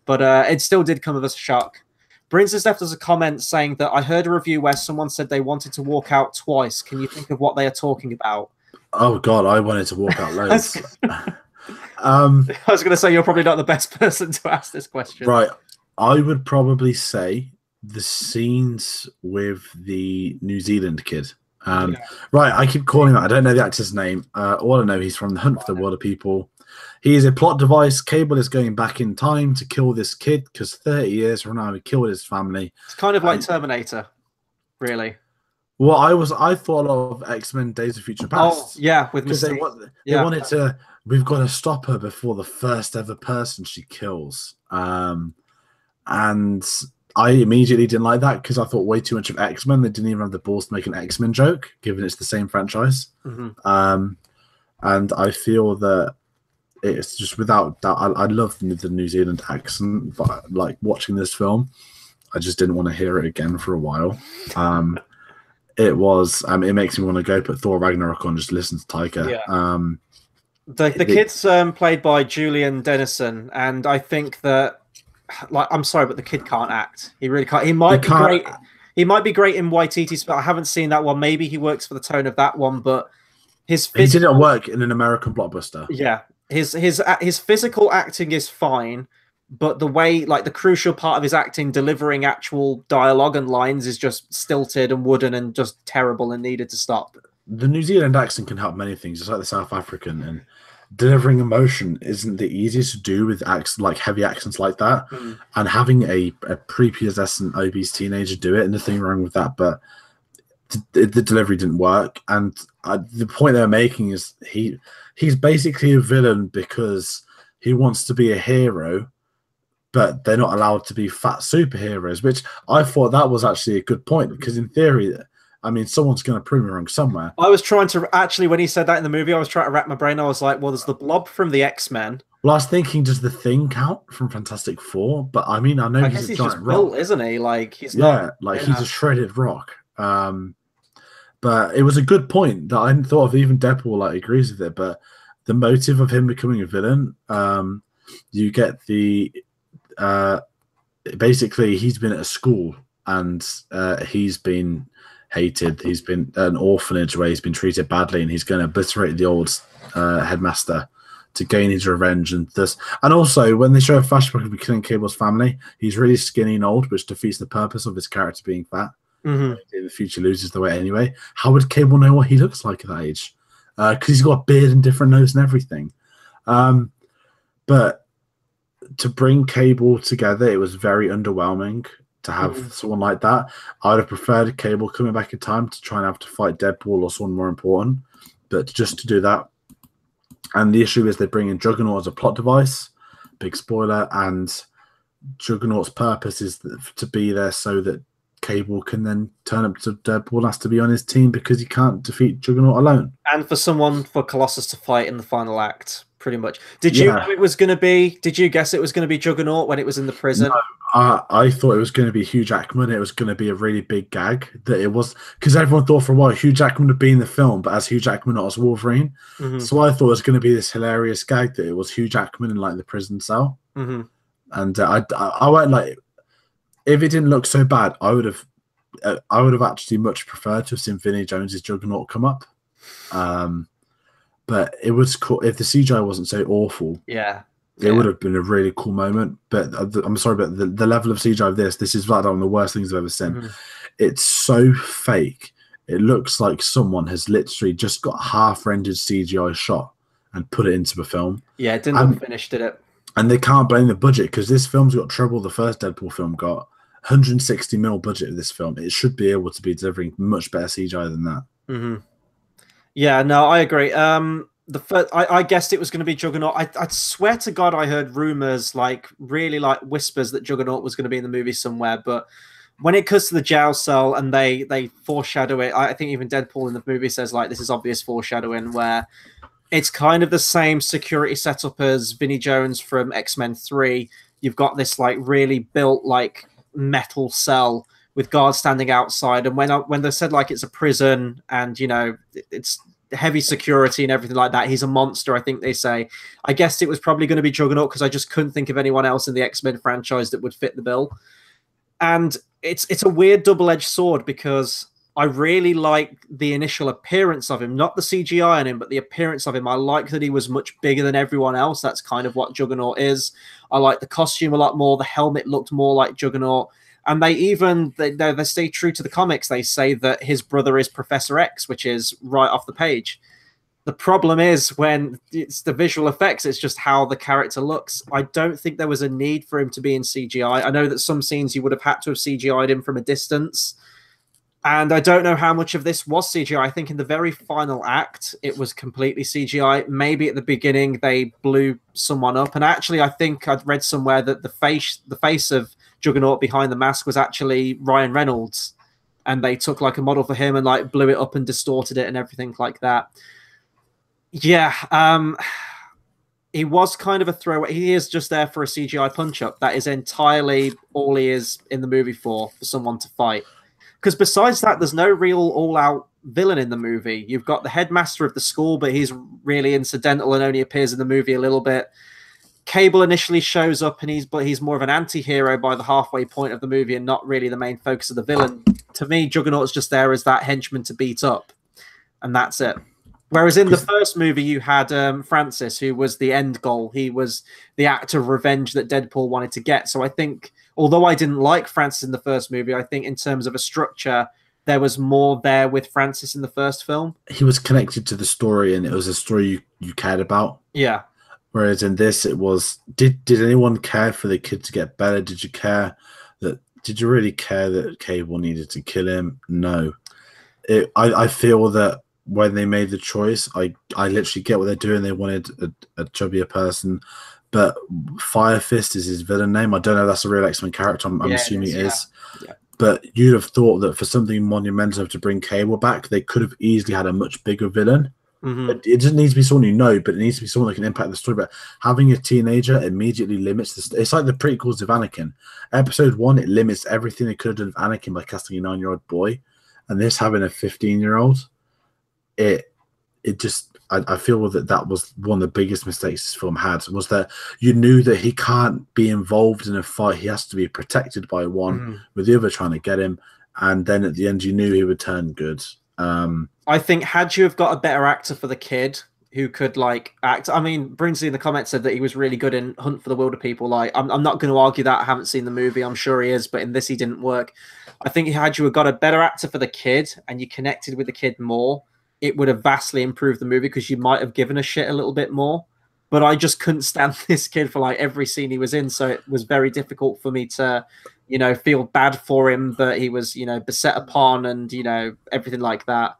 But it still did come as a shock. Brins has left us a comment saying that I heard a review where someone said they wanted to walk out twice. Can you think of what they are talking about? Oh, God, I wanted to walk out loads. I was going to say you're probably not the best person to ask this question. Right. I would probably say the scenes with the New Zealand kid. Right. I keep calling him out. I don't know the actor's name. All I know, he's from The Hunt for the Wilder People. He is a plot device. Cable is going back in time to kill this kid because 30 years from now he killed his family. It's kind of like Terminator, really. Well, I thought of X-Men Days of Future Past. Oh, yeah, with because they wanted to. We've got to stop her before the first ever person she kills. And I immediately didn't like that because I thought way too much of X-Men. They didn't even have the balls to make an X-Men joke, given it's the same franchise. And I feel that it's just without that. I love the New Zealand accent, but like watching this film, I just didn't want to hear it again for a while. It was. It makes me want to go put Thor Ragnarok on, just listen to Taika. Yeah. The kid's played by Julian Dennison, and I think that, like, I'm sorry, but the kid can't act. He really can't. He might be great. He might be great in Waititi's, but I haven't seen that one. Maybe he works for the tone of that one, but His He physical, didn't work in an American blockbuster. yeah, his physical acting is fine, but the way, like, the crucial part of his acting, delivering actual dialogue and lines, is just stilted and wooden and just terrible and needed to stop. The New Zealand accent can help many things, just like the South African, and delivering emotion isn't the easiest to do with like heavy accents like that. And having a prepubescent obese teenager do it, and nothing wrong with that, but the delivery didn't work. And the point they're making is he's basically a villain because he wants to be a hero, but they're not allowed to be fat superheroes, which I thought that was actually a good point, because in theory, I mean, someone's going to prove me wrong somewhere. I was trying to, actually, when he said that in the movie, I was trying to wrap my brain. I was like, well, there's the Blob from the X-Men. Well, I was thinking, does the Thing count from Fantastic Four? But I mean, I know he's a giant just rock, built, isn't he? Like, he's he's a shredded rock. But it was a good point that I hadn't thought of. Even Deadpool like agrees with it. But the motive of him becoming a villain, you get the basically he's been at a school and he's been hated. He's been an orphanage where he's been treated badly, and he's going to obliterate the old headmaster to gain his revenge. And also when they show a flashback of killing Cable's family, he's really skinny and old, which defeats the purpose of his character being fat. In the future loses the weight anyway. How would Cable know what he looks like at that age? Because he's got a beard and different nose and everything. But to bring Cable together, it was very underwhelming to have someone like that. I would have preferred Cable coming back in time to try and have to fight Deadpool or someone more important, but just to do that. And the issue is they bring in Juggernaut as a plot device, big spoiler, and Juggernaut's purpose is to be there so that Cable can then turn up to Deadpool, has to be on his team because he can't defeat Juggernaut alone. And for Colossus to fight in the final act, pretty much. Did you know it was going to be? Did you guess it was going to be Juggernaut when it was in the prison? No, I thought it was going to be Hugh Jackman. It was going to be a really big gag that it was, because everyone thought for a while Hugh Jackman would be in the film, but as Hugh Jackman, not as Wolverine. So I thought it was going to be this hilarious gag that it was Hugh Jackman in like the prison cell. And I went like, if it didn't look so bad, I would have actually much preferred to have seen Vinnie Jones's Juggernaut come up. But it was cool if the CGI wasn't so awful. It would have been a really cool moment. But I'm sorry, but the level of CGI of this is like one of the worst things I've ever seen. It's so fake. It looks like someone has literally just got half-rendered CGI shot and put it into a film. Yeah, it didn't look finished, did it? And they can't blame the budget, because this film's got trouble the first Deadpool film got. 160 mil budget of this film. It should be able to be delivering much better CGI than that. Yeah, no, I agree. I guessed it was going to be Juggernaut. I swear to God, I heard rumors, like really like whispers, that Juggernaut was going to be in the movie somewhere. But when it comes to the jail cell and they foreshadow it, I think even Deadpool in the movie says like this is obvious foreshadowing, where it's kind of the same security setup as Vinnie Jones from X-Men 3. You've got this like really built like metal cell with guards standing outside, and when they said like it's a prison and you know it's heavy security and everything like that, he's a monster, I think they say. I guessed it was probably going to be Juggernaut because I just couldn't think of anyone else in the X-Men franchise that would fit the bill. And it's a weird double-edged sword, because I really like the initial appearance of him, not the CGI on him, but the appearance of him. I like that he was much bigger than everyone else. That's kind of what Juggernaut is. I like the costume a lot more. The helmet looked more like Juggernaut. And they stay true to the comics. They say that his brother is Professor X, which is right off the page. The problem is when it's the visual effects, it's just how the character looks. I don't think there was a need for him to be in CGI. I know that some scenes you would have had to have CGI'd him from a distance. And I don't know how much of this was CGI. I think in the very final act, it was completely CGI. Maybe at the beginning, they blew someone up. And actually, I think I'd read somewhere that the face of Juggernaut behind the mask was actually Ryan Reynolds. And they took like a model for him and like blew it up and distorted it and everything like that. Yeah, he was kind of a throwaway. He is just there for a CGI punch-up. That is entirely all he is in the movie for someone to fight. Because besides that, there's no real all-out villain in the movie. You've got the headmaster of the school, but he's really incidental and only appears in the movie a little bit. Cable initially shows up, and he's more of an anti-hero by the halfway point of the movie and not really the main focus of the villain. To me, Juggernaut's just there as that henchman to beat up, and that's it. Whereas in the first movie, you had Francis, who was the end goal. He was the act of revenge that Deadpool wanted to get. So I think, although I didn't like Francis in the first movie, I think in terms of a structure, there was more there with Francis in the first film. He was connected to the story, and it was a story you cared about. Yeah. Whereas in this, it was, did anyone care for the kid to get better? Did you care that? Did you really care that Cable needed to kill him? No. I feel that when they made the choice, I literally get what they're doing. They wanted a chubbier person, but Fire Fist is his villain name. I don't know if that's a real X-Men character. I'm assuming it is. Yeah. But you'd have thought that for something monumental to bring Cable back, they could have easily had a much bigger villain. It doesn't need to be someone you know, but it needs to be someone that can impact the story. But having a teenager immediately limits this. It's like the prequels of Anakin. Episode 1, it limits everything they could have done with Anakin by casting a 9-year-old boy, and this having a 15-year-old. I feel that was one of the biggest mistakes this film had, was that you knew that he can't be involved in a fight. He has to be protected by one, with the other trying to get him, and then at the end you knew he would turn good. I think had you have got a better actor for the kid who could like act. I mean, Brinsley in the comments said that he was really good in Hunt for the Wilder People. Like, I'm not going to argue that. I haven't seen the movie. I'm sure he is, but in this he didn't work. I think had you have got a better actor for the kid and you connected with the kid more, it would have vastly improved the movie because you might have given a shit a little bit more. But I just couldn't stand this kid for like every scene he was in, so it was very difficult for me to, you know, feel bad for him that he was, you know, beset upon and, you know, everything like that.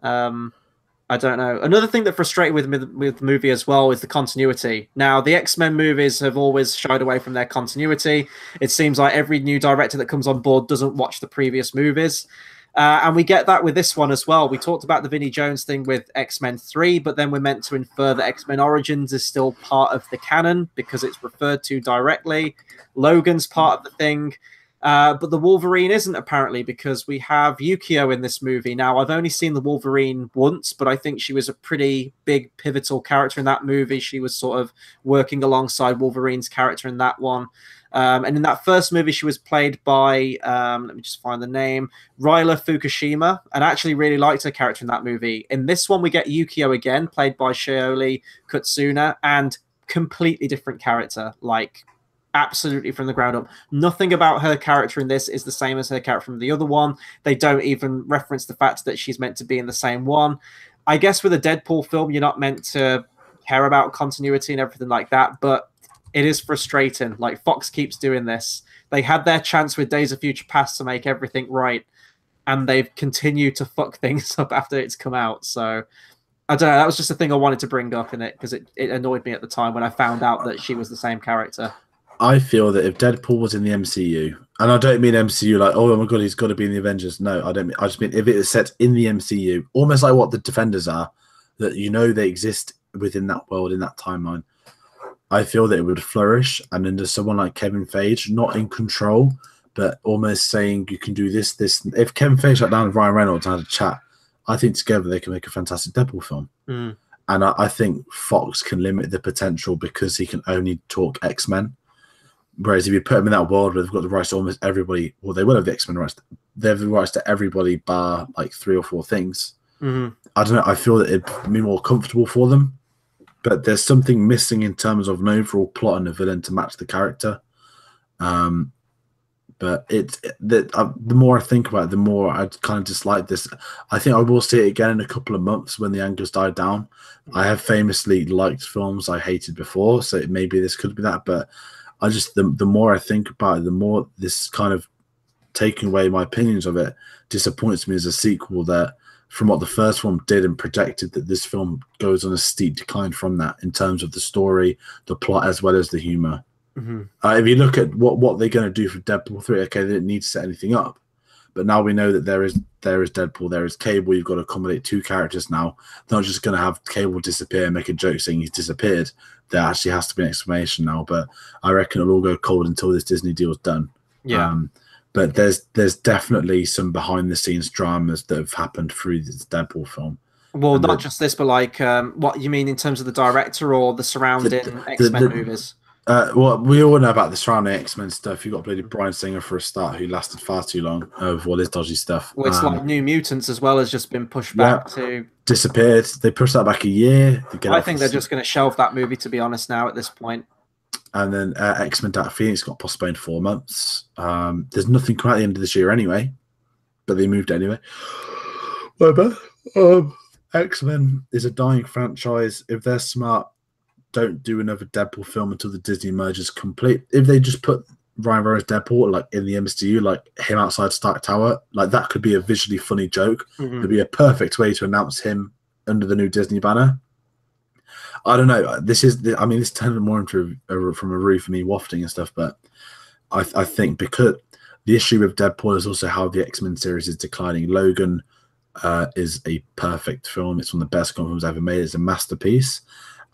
I don't know. Another thing that frustrated with the movie as well is the continuity. Now, the X-Men movies have always shied away from their continuity. It seems like every new director that comes on board doesn't watch the previous movies. And we get that with this one as well. We talked about the Vinnie Jones thing with X-Men 3, but then we're meant to infer that X-Men Origins is still part of the canon because it's referred to directly. Logan's part of the thing. But the Wolverine isn't, apparently, because we have Yukio in this movie. Now, I've only seen the Wolverine once, but I think she was a pretty big pivotal character in that movie. She was sort of working alongside Wolverine's character in that one. And in that first movie, she was played by, let me just find the name, Ryla Fukushima, and I actually really liked her character in that movie. In this one, we get Yukio again, played by Shioli Kutsuna, and completely different character, like absolutely from the ground up. Nothing about her character in this is the same as her character from the other one. They don't even reference the fact that she's meant to be in the same one. I guess with a Deadpool film, you're not meant to care about continuity and everything like that, but it is frustrating. Like, Fox keeps doing this. They had their chance with Days of Future Past to make everything right, and they've continued to fuck things up after it's come out. So I don't know. That was just a thing I wanted to bring up in it because it annoyed me at the time when I found out that she was the same character. I feel that if Deadpool was in the MCU, and I don't mean MCU like, oh my god, he's got to be in the Avengers. No, I don't mean. I just mean if it is set in the MCU, almost like what the Defenders are, that you know they exist within that world, in that timeline. I feel that it would flourish, and under someone like Kevin Feige, not in control, but almost saying you can do this. If Kevin Feige sat down with Ryan Reynolds and had a chat, I think together they can make a fantastic Deadpool film. And I think Fox can limit the potential because he can only talk X-Men. Whereas if you put them in that world where they've got the rights to almost everybody, well, they will have the X-Men rights. They have the rights to everybody bar like 3 or 4 things. I don't know. I feel that it'd be more comfortable for them. But there's something missing in terms of an overall plot and a villain to match the character. But the more I think about it, the more I kind of dislike this. I think I will see it again in a couple of months when the anger's died down. I have famously liked films I hated before, so maybe this could be that. But I just the more I think about it, the more this kind of taking away my opinions of it disappoints me as a sequel that, from what the first one did and projected, that this film goes on a steep decline from that in terms of the story, the plot, as well as the humor. If you look at what they're going to do for Deadpool 3, okay, they didn't need to set anything up. But now we know that there is Deadpool, there is Cable. You've got to accommodate 2 characters now. They're not just going to have Cable disappear and make a joke saying he's disappeared. There actually has to be an explanation now. But I reckon it'll all go cold until this Disney deal is done. Yeah. But there's definitely some behind the scenes dramas that have happened through this Deadpool film. Well, not just this, but like what you mean in terms of the director or the surrounding X-Men movies? Well, we all know about the surrounding X-Men stuff. You got bloody Bryan Singer for a start, who lasted far too long of all his dodgy stuff. Well, it's like New Mutants as well has just been pushed Yeah. back to. Disappeared. They pushed that back a year. I think they're just going to shelve that movie, to be honest, now at this point. And then X-Men Dark Phoenix got postponed 4 months. There's nothing coming at the end of this year anyway, but they moved anyway. But X-Men is a dying franchise. If they're smart, don't do another Deadpool film until the Disney merger is complete. If they just put Ryan Reynolds Deadpool like in the MCU, like him outside Stark Tower, like that could be a visually funny joke. It'd be a perfect way to announce him under the new Disney banner. I don't know. This turned more into from a roof for me wafting and stuff, but I think because the issue with Deadpool is also how the X-Men series is declining. Logan is a perfect film. It's one of the best films ever made. It's a masterpiece.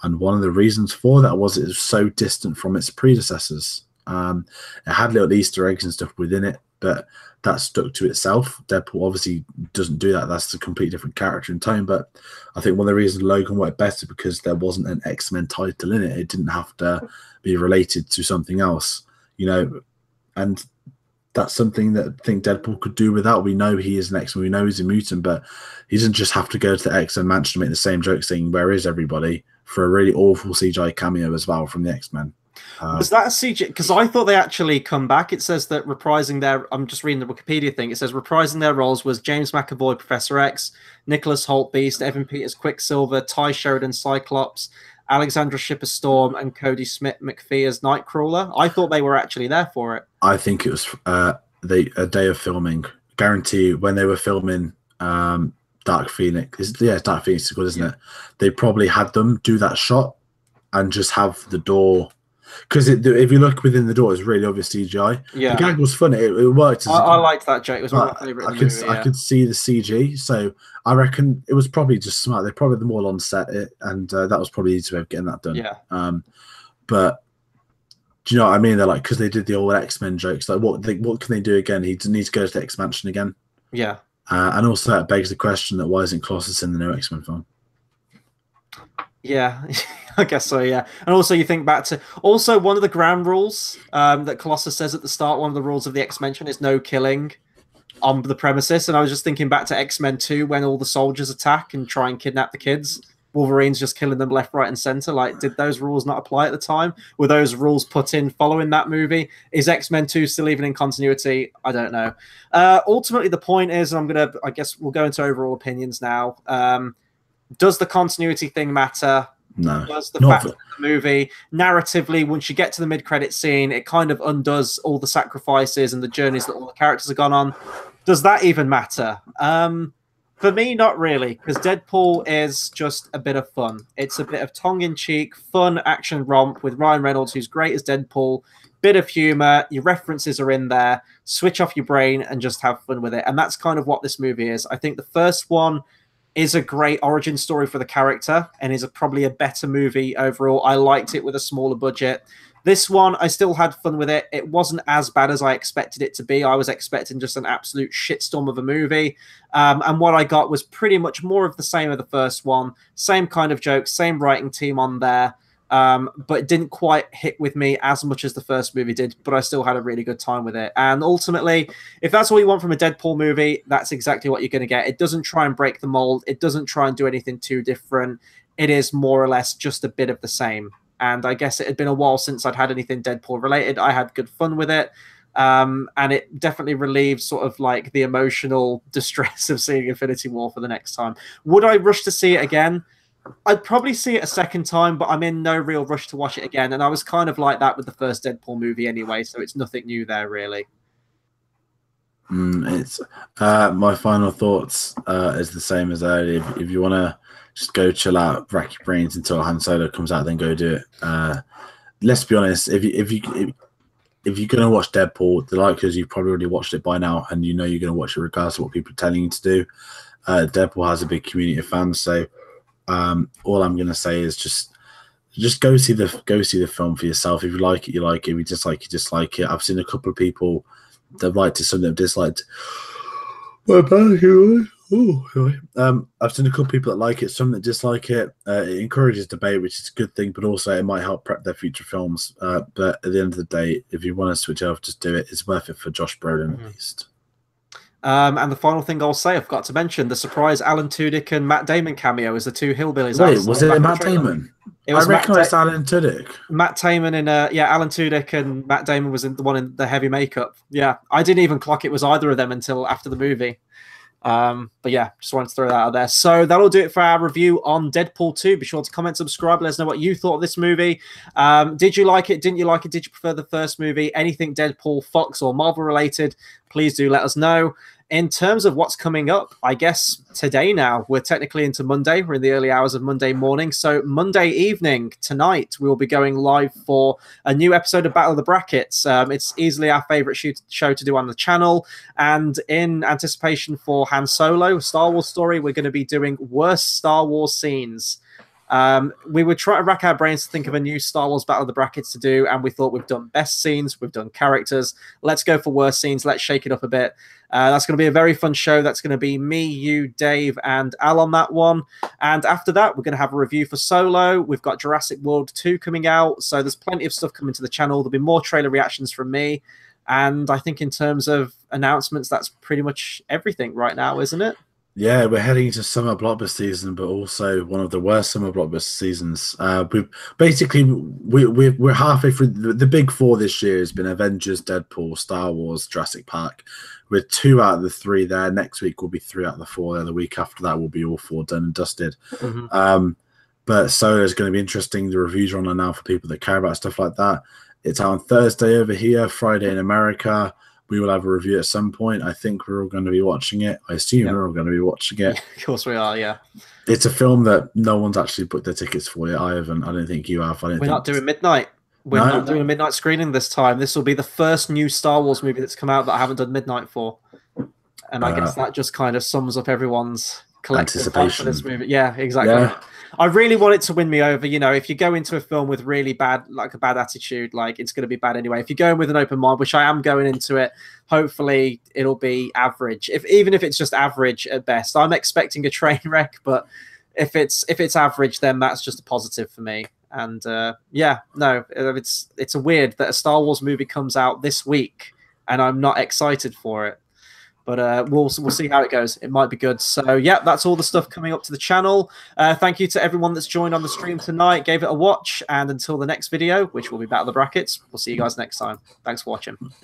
And one of the reasons for that was it was so distant from its predecessors. It had little Easter eggs and stuff within it, but that stuck to itself. Deadpool obviously doesn't do that. That's a completely different character and tone. But I think one of the reasons Logan worked better because there wasn't an X-Men title in it. It didn't have to be related to something else, you know. And that's something that I think Deadpool could do without. We know he is an X-Men. We know he's a mutant, but he doesn't just have to go to the X-Men mansion to make the same joke saying, "Where is everybody?" for a really awful CGI cameo as well from the X-Men. Was that a CGI? Because I thought they actually come back. It says that reprising their... I'm just reading the Wikipedia thing. It says reprising their roles was James McAvoy, Professor X, Nicholas Hoult, Beast, Evan Peters, Quicksilver, Ty Sheridan, Cyclops, Alexandra Shipper, Storm, and Cody Smith McPhee as Nightcrawler. I thought they were actually there for it. I think it was a day of filming. Guarantee when they were filming Dark Phoenix. Dark Phoenix is good, isn't it? They probably had them do that shot and just have the door. Because if you look within the door, it's really obvious CGI. Yeah. The gag was funny. It worked. I liked that joke. It was one of my favourite. I could see the CG. So I reckon it was probably just smart. They probably the more on set it, and that was probably the easy way of getting that done. Yeah. But do you know what I mean? They're like, because they did the old X-Men jokes. Like, what can they do again? He needs to go to the X-Mansion again. Yeah. And also that begs the question that why isn't Colossus in the new X-Men film? Yeah, I guess so, yeah. And also you think back to... Also, one of the ground rules that Colossus says at the start, one of the rules of the X-Mention is no killing on the premises. And I was just thinking back to X-Men 2 when all the soldiers attack and try and kidnap the kids. Wolverine's just killing them left, right, and center. Like, did those rules not apply at the time? Were those rules put in following that movie? Is X-Men 2 still even in continuity? I don't know. Ultimately, the point is, I guess we'll go into overall opinions now. Does the continuity thing matter? No. Does the fact that the movie, narratively, once you get to the mid-credit scene, it kind of undoes all the sacrifices and the journeys that all the characters have gone on? Does that even matter? For me, not really, because Deadpool is just a bit of fun. It's a bit of tongue-in-cheek, fun action romp with Ryan Reynolds, who's great as Deadpool. Bit of humor, your references are in there. Switch off your brain and just have fun with it. And that's kind of what this movie is. I think the first one is a great origin story for the character and is probably a better movie overall. I liked it with a smaller budget. This one, I still had fun with it. It wasn't as bad as I expected it to be. I was expecting just an absolute shitstorm of a movie. And what I got was pretty much more of the same of the first one. Same kind of jokes, same writing team on there. But it didn't quite hit with me as much as the first movie did, but I still had a really good time with it. And ultimately, if that's all you want from a Deadpool movie, that's exactly what you're going to get. It doesn't try and break the mold. It doesn't try and do anything too different. It is more or less just a bit of the same. And I guess it had been a while since I'd had anything Deadpool related. I had good fun with it. And it definitely relieves sort of like the emotional distress of seeing Infinity War for the next time. Would I rush to see it again? I'd probably see it a second time, but I'm in no real rush to watch it again. And I was kind of like that with the first Deadpool movie anyway, so it's nothing new there, really. It's my final thoughts is the same as earlier. If you want to just go chill out, rack your brains until Han Solo comes out, then go do it. Let's be honest, if you're going to watch Deadpool, the likelihood is you've probably already watched it by now, and you know you're going to watch it regardless of what people are telling you to do. Deadpool has a big community of fans, so all I'm going to say is just go see the film for yourself. If you like it, you like it. If you dislike it, you dislike it. I've seen a couple of people that liked it, some that have disliked. My bad, Ooh, anyway. I've seen a couple of people that like it, some that dislike it. It encourages debate, which is a good thing, but also it might help prep their future films. But at the end of the day, if you want to switch over, just do it. It's worth it for Josh Brolin at least. And the final thing I'll say, I forgot to mention, the surprise Alan Tudyk and Matt Damon cameo as the two hillbillies. Wait, was it Matt Damon? It was I recognised Alan Tudyk. Matt Damon in Alan Tudyk and Matt Damon was the one in the heavy makeup. Yeah, I didn't even clock it was either of them until after the movie. But yeah, just wanted to throw that out there. So that'll do it for our review on Deadpool 2. Be sure to comment, subscribe, let us know what you thought of this movie. Did you like it? Didn't you like it? Did you prefer the first movie? Anything Deadpool, Fox, or Marvel related, please do let us know. In terms of what's coming up, I guess today now, we're technically into Monday. We're in the early hours of Monday morning. So Monday evening, tonight, we will be going live for a new episode of Battle of the Brackets. It's easily our favorite show to do on the channel. And in anticipation for Han Solo, Star Wars story, we're going to be doing worst Star Wars scenes. We would try to rack our brains to think of a new Star Wars Battle of the Brackets to do, and we thought we've done best scenes, we've done characters. Let's go for worst scenes. Let's shake it up a bit. That's going to be a very fun show. That's going to be me, you, Dave, and Al on that one. And after that, we're going to have a review for Solo. We've got Jurassic World 2 coming out, so there's plenty of stuff coming to the channel. There'll be more trailer reactions from me. And I think in terms of announcements, that's pretty much everything right now, isn't it? Yeah, we're heading into summer blockbuster season, but also one of the worst summer blockbuster seasons. We're halfway through. The big four this year has been Avengers, Deadpool, Star Wars, Jurassic Park. We're 2 out of the 3 there. Next week will be 3 out of the 4 there. The week after that will be all 4 done and dusted. But Solo is going to be interesting. The reviews are on now for people that care about stuff like that. It's out on Thursday over here, Friday in America. We will have a review at some point. I think we're all going to be watching it. I assume we're all going to be watching it. Of course we are, yeah. It's a film that no one's actually booked their tickets for yet. I haven't. I don't think you have. We're not doing midnight. We're not doing a midnight screening this time. This will be the first new Star Wars movie that's come out that I haven't done midnight for. And I guess that just kind of sums up everyone's collective anticipation for this movie. Yeah, exactly. Yeah. I really want it to win me over. You know, if you go into a film with really bad, like a bad attitude, like it's going to be bad anyway. If you go in with an open mind, which I am going into it, hopefully it'll be average. Even if it's just average at best, I'm expecting a train wreck. But if it's average, then that's just a positive for me. And yeah, no, it's a weird that a Star Wars movie comes out this week, and I'm not excited for it. But we'll see how it goes. It might be good. So, yeah, that's all the stuff coming up to the channel. Thank you to everyone that's joined on the stream tonight, gave it a watch. And until the next video, which will be Battle of the Brackets, we'll see you guys next time. Thanks for watching.